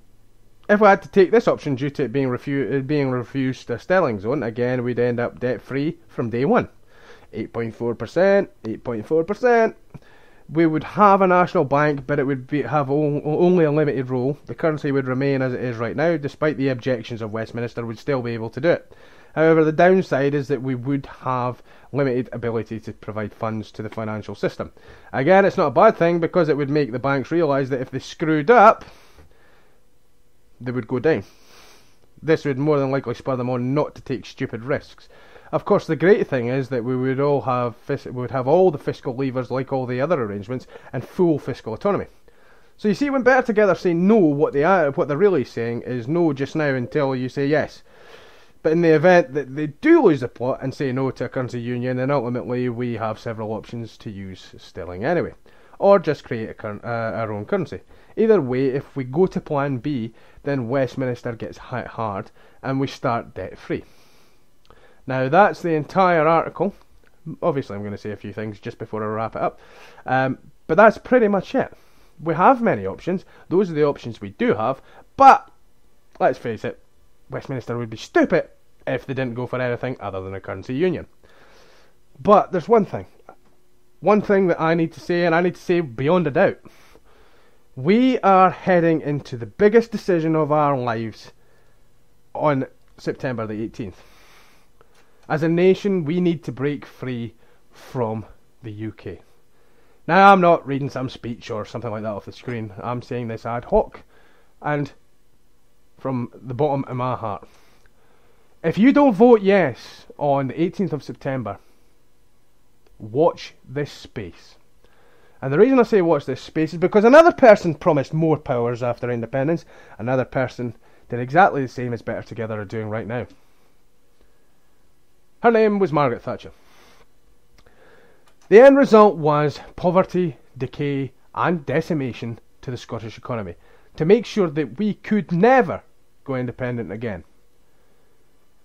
if we had to take this option due to it being refused a sterling zone, again we'd end up debt free from day one. 8.4%, 8.4%. We would have a national bank, but it would have only a limited role. The currency would remain as it is right now, despite the objections of Westminster, would still be able to do it. However, the downside is that we would have limited ability to provide funds to the financial system. Again, it's not a bad thing, because it would make the banks realise that if they screwed up, they would go down. This would more than likely spur them on not to take stupid risks. Of course, the great thing is that we would have all the fiscal levers like all the other arrangements and full fiscal autonomy. So you see, when Better Together say no, what they're really saying is no just now until you say yes. But in the event that they do lose the plot and say no to a currency union, then ultimately we have several options to use sterling anyway, or just create our own currency. Either way, if we go to plan B, then Westminster gets hit hard and we start debt free. Now that's the entire article. Obviously I'm going to say a few things just before I wrap it up. But that's pretty much it. We have many options. Those are the options we do have. But, let's face it, Westminster would be stupid if they didn't go for anything other than a currency union. But there's one thing. One thing that I need to say, and I need to say beyond a doubt. We are heading into the biggest decision of our lives on September the 18th. As a nation, we need to break free from the UK. Now, I'm not reading some speech or something like that off the screen. I'm saying this ad hoc and from the bottom of my heart. If you don't vote yes on the 18th of September, watch this space. And the reason I say watch this space is because another person promised more powers after independence. Another person did exactly the same as Better Together are doing right now. Her name was Margaret Thatcher. The end result was poverty, decay and decimation to the Scottish economy, to make sure that we could never go independent again.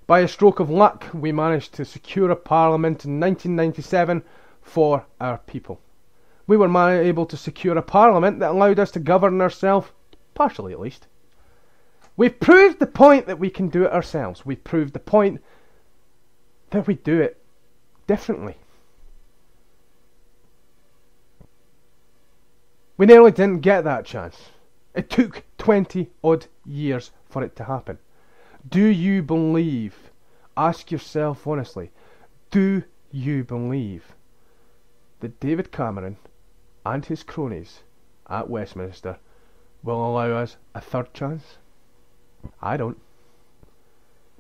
By a stroke of luck, we managed to secure a parliament in 1997 for our people. We were able to secure a parliament that allowed us to govern ourselves, partially at least. We've proved the point that we can do it ourselves. We've proved the point that we do it differently. We nearly didn't get that chance. It took 20 odd years for it to happen. Do you believe, ask yourself honestly, do you believe that David Cameron and his cronies at Westminster will allow us a third chance? I don't.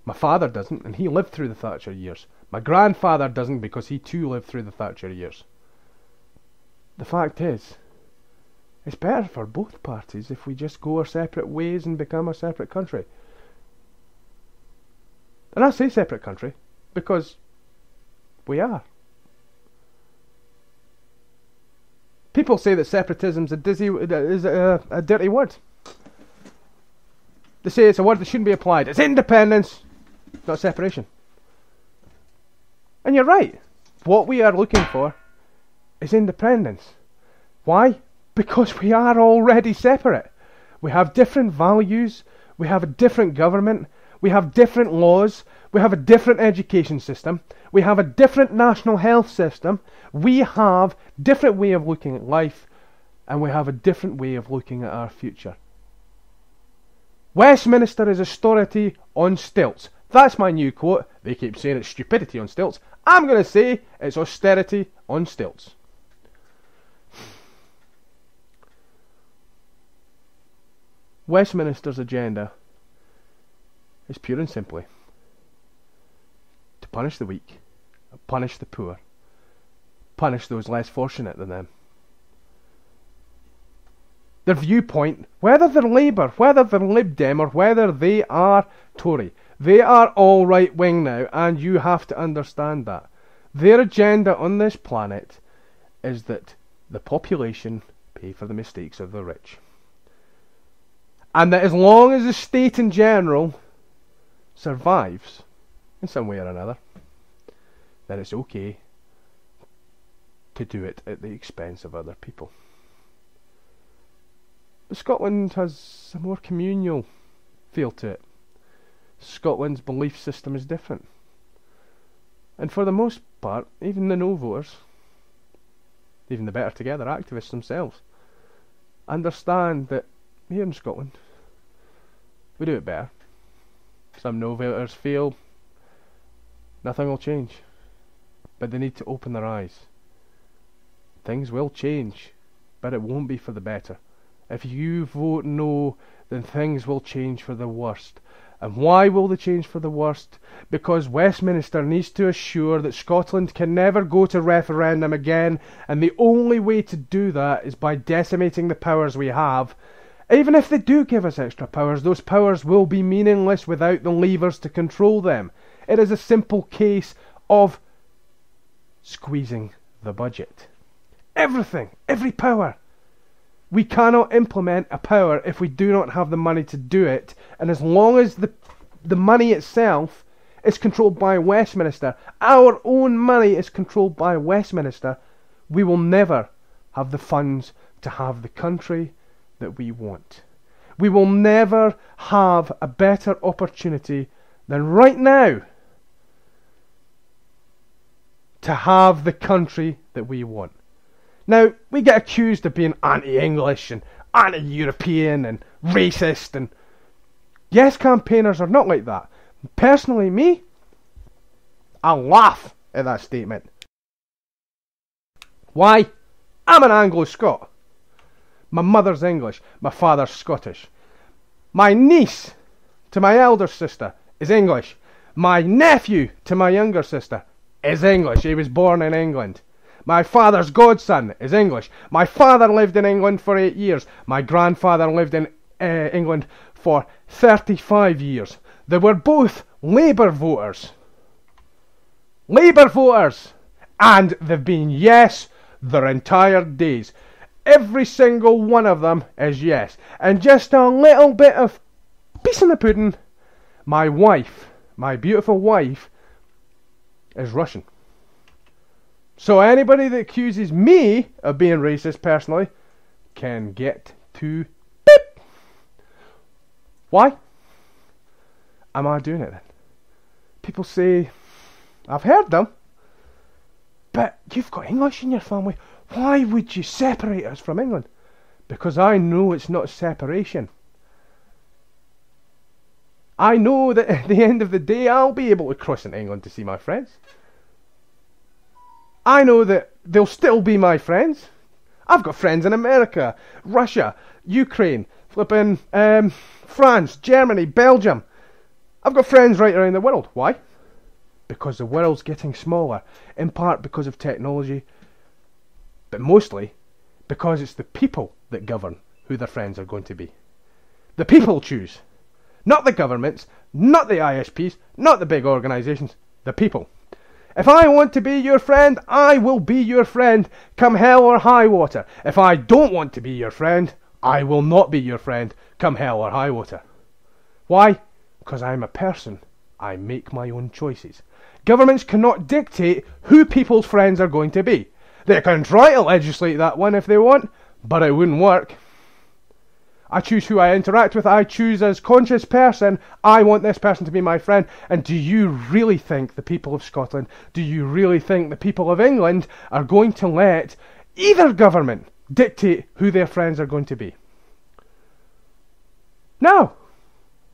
My father doesn't, and he lived through the Thatcher years. My grandfather doesn't, because he too lived through the Thatcher years. The fact is, it's better for both parties if we just go our separate ways and become a separate country. And I say separate country because we are. People say that separatism is a dirty word. They say it's a word that shouldn't be applied. It's independence, not separation. And you're right. What we are looking for is independence. Why? Because we are already separate. We have different values. We have a different government. We have different laws. We have a different education system. We have a different national health system. We have a different way of looking at life. And we have a different way of looking at our future. Westminster is austerity on stilts. That's my new quote. They keep saying it's stupidity on stilts. I'm going to say it's austerity on stilts. Westminster's agenda is pure and simply to punish the weak, punish the poor, punish those less fortunate than them. their viewpoint, whether they're Labour, whether they're Lib Dem, or whether they are Tory. They are all right-wing now, and you have to understand that. Their agenda on this planet is that the population pay for the mistakes of the rich. And that as long as the state in general survives in some way or another, then it's okay to do it at the expense of other people. But Scotland has a more communal feel to it. Scotland's belief system is different. And for the most part, even the no voters, even the Better Together activists themselves, understand that here in Scotland, we do it better. Some no voters feel nothing will change, but they need to open their eyes. Things will change, but it won't be for the better. If you vote no, then things will change for the worst. And why will they change for the worst? Because Westminster needs to assure that Scotland can never go to referendum again, and the only way to do that is by decimating the powers we have. Even if they do give us extra powers, those powers will be meaningless without the levers to control them. It is a simple case of squeezing the budget. Everything, every power. We cannot implement a power if we do not have the money to do it, and as long as the money itself is controlled by Westminster, our own money is controlled by Westminster, we will never have the funds to have the country that we want. We will never have a better opportunity than right now to have the country that we want. Now, we get accused of being anti-English and anti-European and racist, and yes, campaigners are not like that. Personally, me, I laugh at that statement. Why? I'm an Anglo-Scot. My mother's English, my father's Scottish. My niece to my elder sister is English. My nephew to my younger sister is English. He was born in England. My father's godson is English. My father lived in England for 8 years. My grandfather lived in England for 35 years. They were both Labour voters. Labour voters! And they've been yes their entire days. Every single one of them is yes. And just a little bit of piece in the pudding, my wife, my beautiful wife, is Russian. So anybody that accuses me of being racist personally can get to beep. Why am I doing it then? People say, I've heard them, but you've got English in your family. Why would you separate us from England? Because I know it's not separation. I know that at the end of the day I'll be able to cross into England to see my friends. I know that they'll still be my friends. I've got friends in America, Russia, Ukraine, flipping France, Germany, Belgium. I've got friends right around the world. Why? Because the world's getting smaller, in part because of technology, but mostly because it's the people that govern who their friends are going to be. The people choose. Not the governments, not the ISPs, not the big organisations. The people. If I want to be your friend, I will be your friend, come hell or high water. If I don't want to be your friend, I will not be your friend, come hell or high water. Why? Because I'm a person. I make my own choices. Governments cannot dictate who people's friends are going to be. They can try to legislate that one if they want, but it wouldn't work. I choose who I interact with. I choose as conscious person, I want this person to be my friend. And do you really think the people of Scotland, do you really think the people of England are going to let either government dictate who their friends are going to be? No,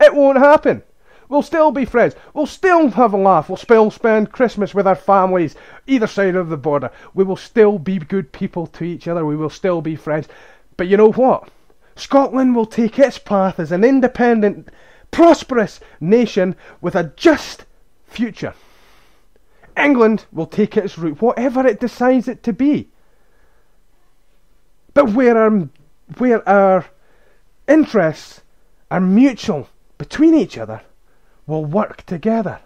it won't happen. We'll still be friends. We'll still have a laugh. We'll still spend Christmas with our families either side of the border. We will still be good people to each other. We will still be friends. But you know what? Scotland will take its path as an independent, prosperous nation with a just future. England will take its route, whatever it decides it to be. But where where our interests are mutual between each other, will work together.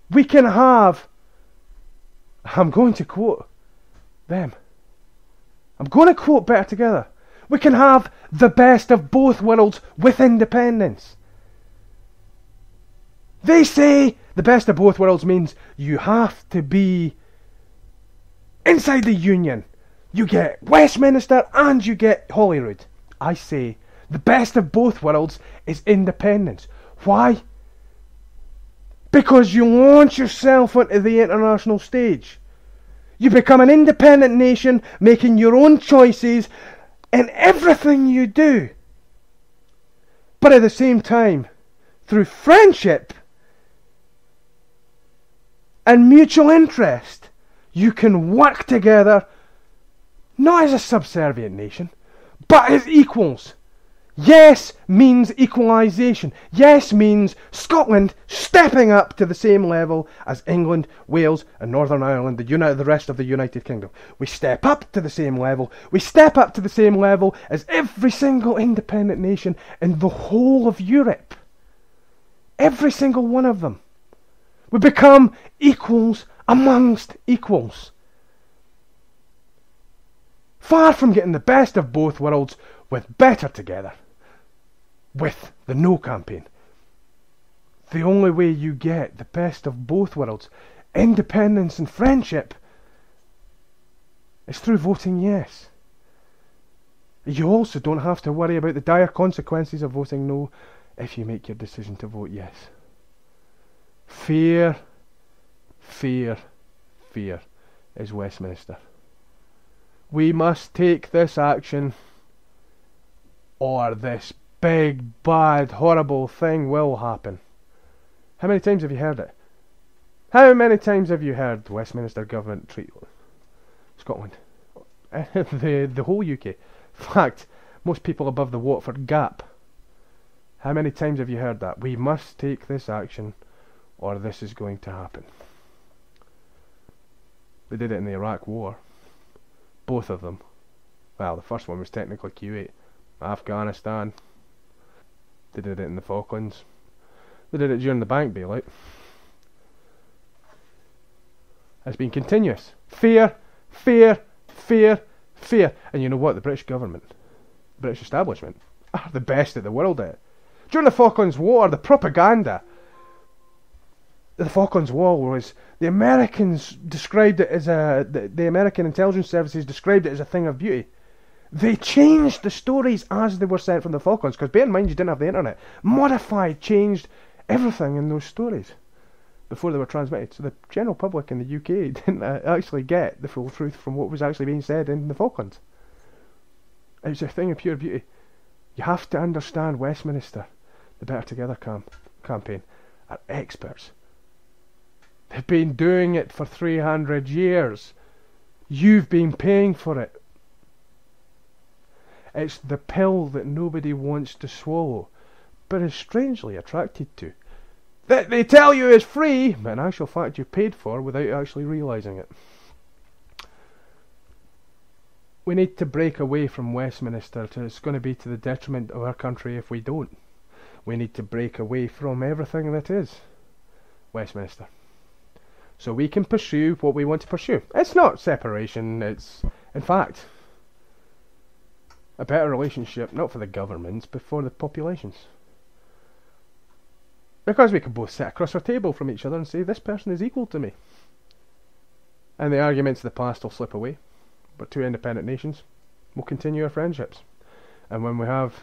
We can have, I'm going to quote them, I'm going to quote Better Together. We can have the best of both worlds with independence. They say the best of both worlds means you have to be inside the Union. You get Westminster and you get Holyrood. I say the best of both worlds is independence. Why? Because you launch yourself onto the international stage. You become an independent nation, making your own choices in everything you do. But at the same time, through friendship and mutual interest, you can work together, not as a subservient nation, but as equals. Yes means equalisation. Yes means Scotland stepping up to the same level as England, Wales and Northern Ireland, the rest of the United Kingdom. We step up to the same level. We step up to the same level as every single independent nation in the whole of Europe. Every single one of them. We become equals amongst equals. Far from getting the best of both worlds with Better Together, with the No campaign. The only way you get the best of both worlds, independence and friendship, is through voting yes. You also don't have to worry about the dire consequences of voting no if you make your decision to vote yes. Fear, fear, fear is Westminster. We must take this action, or this big, bad, horrible thing will happen. How many times have you heard it? How many times have you heard Westminster government treat Scotland? the whole UK. In fact, most people above the Watford Gap. How many times have you heard that? We must take this action, or this is going to happen. They did it in the Iraq War. Both of them. Well, the first one was technically Kuwait. Afghanistan. They did it in the Falklands. They did it during the bank bailout. It's been continuous. Fear, fear, fear, fear. And you know what? The British government, the British establishment, are the best in the world at it. During the Falklands War, the propaganda, the Falklands War was, the Americans described it as the American intelligence services described it as a thing of beauty. They changed the stories as they were sent from the Falklands, because bear in mind you didn't have the internet. Modified, changed everything in those stories before they were transmitted. So the general public in the UK didn't actually get the full truth from what was actually being said in the Falklands. It was a thing of pure beauty. You have to understand Westminster, the Better Together campaign, are experts. They've been doing it for 300 years. You've been paying for it. It's the pill that nobody wants to swallow, but is strangely attracted to. That they tell you is free, but in actual fact you paid for without actually realising it. We need to break away from Westminster. It's going to be to the detriment of our country if we don't. We need to break away from everything that is Westminster, so we can pursue what we want to pursue. It's not separation, it's, in fact, a better relationship, not for the governments, but for the populations. Because we can both sit across our table from each other and say, this person is equal to me. And the arguments of the past will slip away. But two independent nations will continue our friendships. And when we have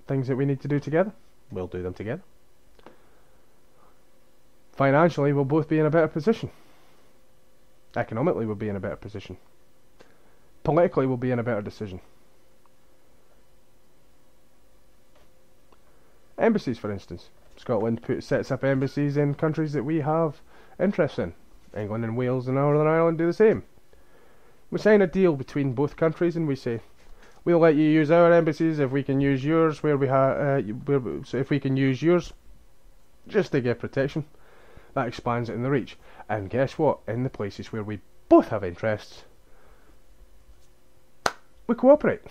things that we need to do together, we'll do them together. Financially, we'll both be in a better position. Economically, we'll be in a better position. Politically, we'll be in a better decision. Embassies, for instance. Scotland sets up embassies in countries that we have interests in. England and Wales and Northern Ireland do the same. We sign a deal between both countries and we say, we'll let you use our embassies if we can use yours so if we can use yours just to give protection. That expands it in the reach. And guess what? In the places where we both have interests, we cooperate.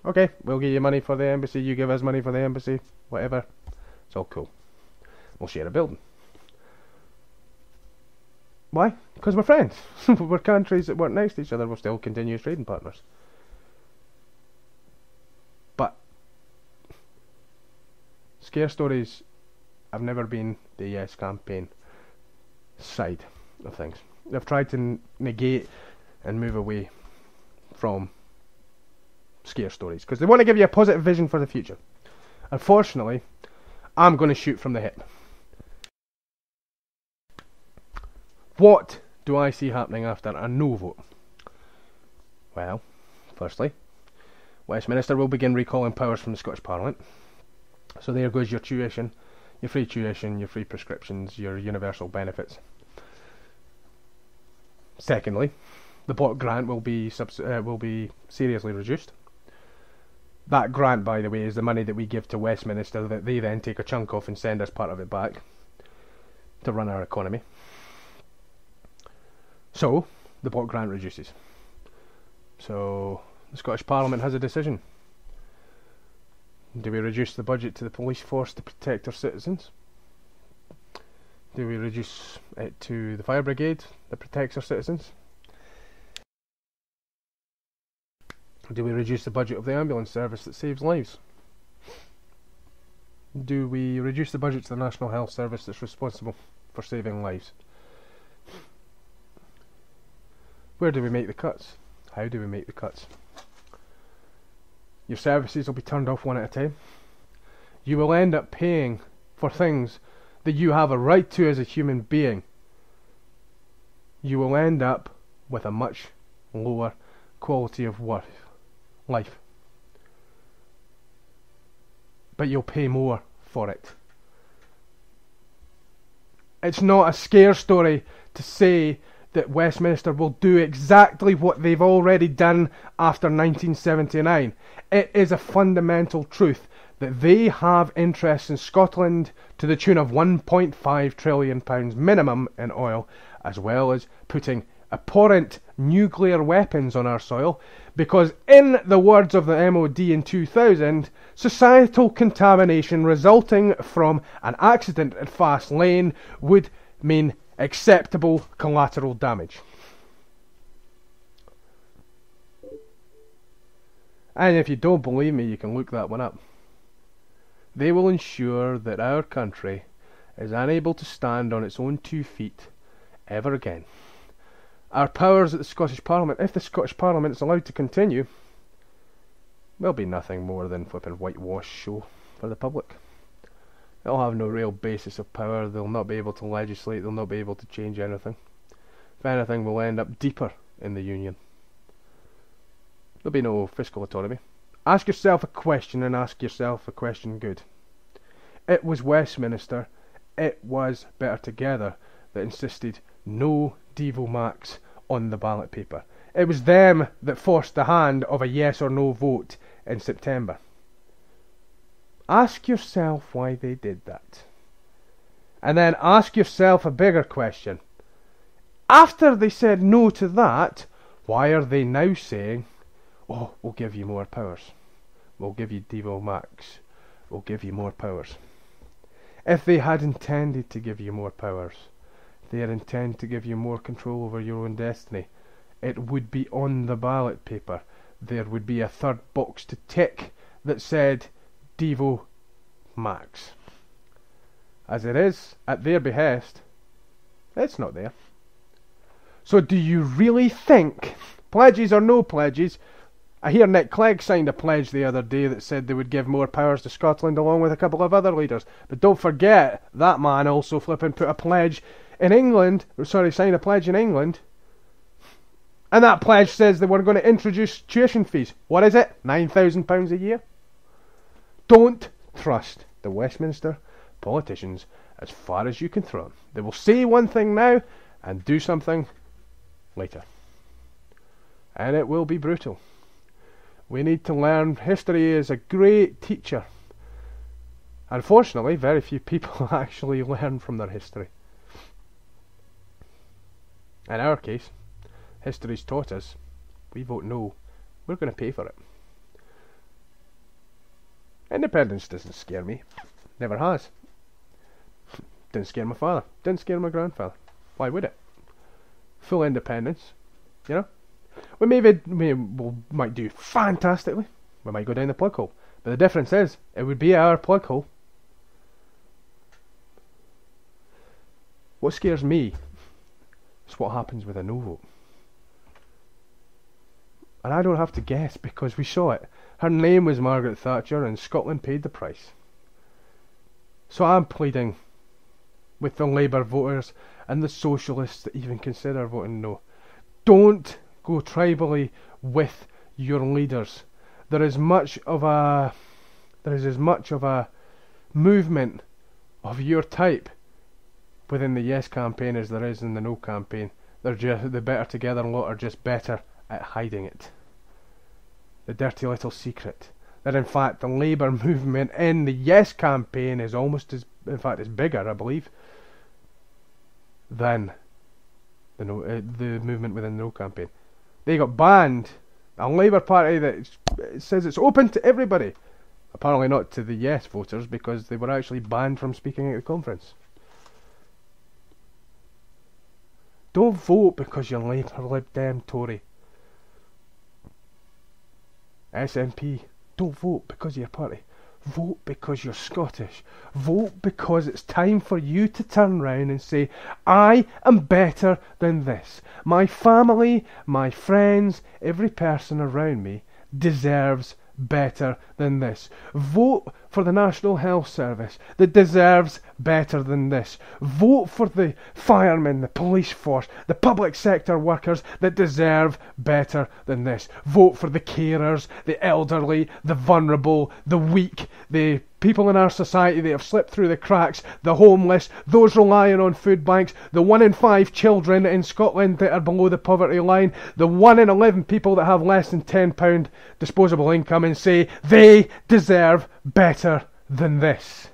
Okay, we'll give you money for the embassy, you give us money for the embassy, whatever. It's all cool. We'll share a building. Why? Because we're friends. We're countries that work next to each other, we're still continuous trading partners. But scare stories have never been the Yes campaign side of things. They've tried to negate and move away from scare stories because they want to give you a positive vision for the future. Unfortunately, I'm going to shoot from the hip. What do I see happening after a no vote? Well, firstly, Westminster will begin recalling powers from the Scottish Parliament. So there goes your tuition, your free tuition, your free prescriptions, your universal benefits. Secondly, the block grant will be seriously reduced. That grant, by the way, is the money that we give to Westminster that they then take a chunk off and send us part of it back to run our economy. So, the block grant reduces. So, the Scottish Parliament has a decision. Do we reduce the budget to the police force to protect our citizens? Do we reduce it to the fire brigade that protects our citizens? Do we reduce the budget of the ambulance service that saves lives? Do we reduce the budget to the National Health Service that's responsible for saving lives? Where do we make the cuts? How do we make the cuts? Your services will be turned off one at a time. You will end up paying for things that you have a right to as a human being. You will end up with a much lower quality of life. But you'll pay more for it. It's not a scare story to say that Westminster will do exactly what they've already done after 1979. It is a fundamental truth that they have interests in Scotland to the tune of £1.5 trillion minimum in oil, as well as putting abhorrent nuclear weapons on our soil, because in the words of the MOD in 2000, societal contamination resulting from an accident at Fast Lane would mean acceptable collateral damage. And if you don't believe me, you can look that one up. They will ensure that our country is unable to stand on its own 2 feet ever again. Our powers at the Scottish Parliament, if the Scottish Parliament is allowed to continue, will be nothing more than flipping whitewash show for the public. They'll have no real basis of power, they'll not be able to legislate, they'll not be able to change anything. If anything, we'll end up deeper in the Union. There'll be no fiscal autonomy. Ask yourself a question and ask yourself a question good. It was Westminster, it was Better Together that insisted no Devo Max on the ballot paper. It was them that forced the hand of a yes or no vote in September. Ask yourself why they did that. And then ask yourself a bigger question. After they said no to that, why are they now saying, oh, we'll give you more powers. We'll give you Devo Max. We'll give you more powers. If they had intended to give you more powers, if they had intended to give you more control over your own destiny, it would be on the ballot paper. There would be a third box to tick that said Devo Max. As it is, at their behest, it's not there. So do you really think, pledges or no pledges, I hear Nick Clegg signed a pledge the other day that said they would give more powers to Scotland along with a couple of other leaders. But don't forget, that man also flipping put a pledge in England, signed a pledge in England. And that pledge says they were going to introduce tuition fees. What is it? £9,000 a year? Don't trust the Westminster politicians as far as you can throw them. They will say one thing now and do something later. And it will be brutal. We need to learn. History is a great teacher. Unfortunately, very few people actually learn from their history. In our case, history's taught us, we vote no, we're going to pay for it. Independence doesn't scare me. Never has. Didn't scare my father. Didn't scare my grandfather. Why would it? Full independence, you know. We might do fantastically. We might go down the plug hole. But the difference is, it would be our plug hole. What scares me is what happens with a no vote. And I don't have to guess because we saw it. Her name was Margaret Thatcher and Scotland paid the price. So I'm pleading with the Labour voters and the Socialists that even consider voting no. Don't go tribally with your leaders. There is as much of a movement of your type within the Yes campaign as there is in the No campaign. The Better Together lot are just better at hiding it. The dirty little secret. That in fact the Labour movement in the Yes campaign is almost as, in fact it's bigger I believe, than the movement within the No campaign. They got banned. A Labour Party that says it's open to everybody. Apparently not to the Yes voters because they were actually banned from speaking at the conference. Don't vote because you're Labour, Lib Dem, Tory. SNP. Don't vote because of your party. Vote because you're Scottish. Vote because it's time for you to turn round and say, I am better than this. My family, my friends, every person around me deserves better than this. Vote for the National Health Service that deserves better than this. Vote for the firemen, the police force, the public sector workers that deserve better than this. Vote for the carers, the elderly, the vulnerable, the weak, the people in our society that have slipped through the cracks, the homeless, those relying on food banks, the 1 in 5 children in Scotland that are below the poverty line, the 1 in 11 people that have less than £10 disposable income, and say they deserve better than this.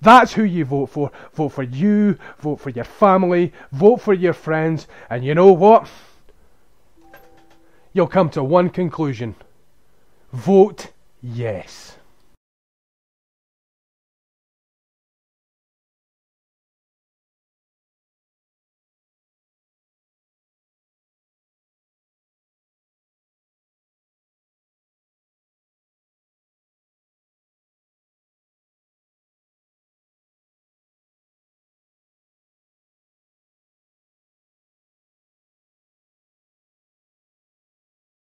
That's who you vote for. Vote for you, vote for your family, vote for your friends, and you know what? You'll come to one conclusion. Vote yes.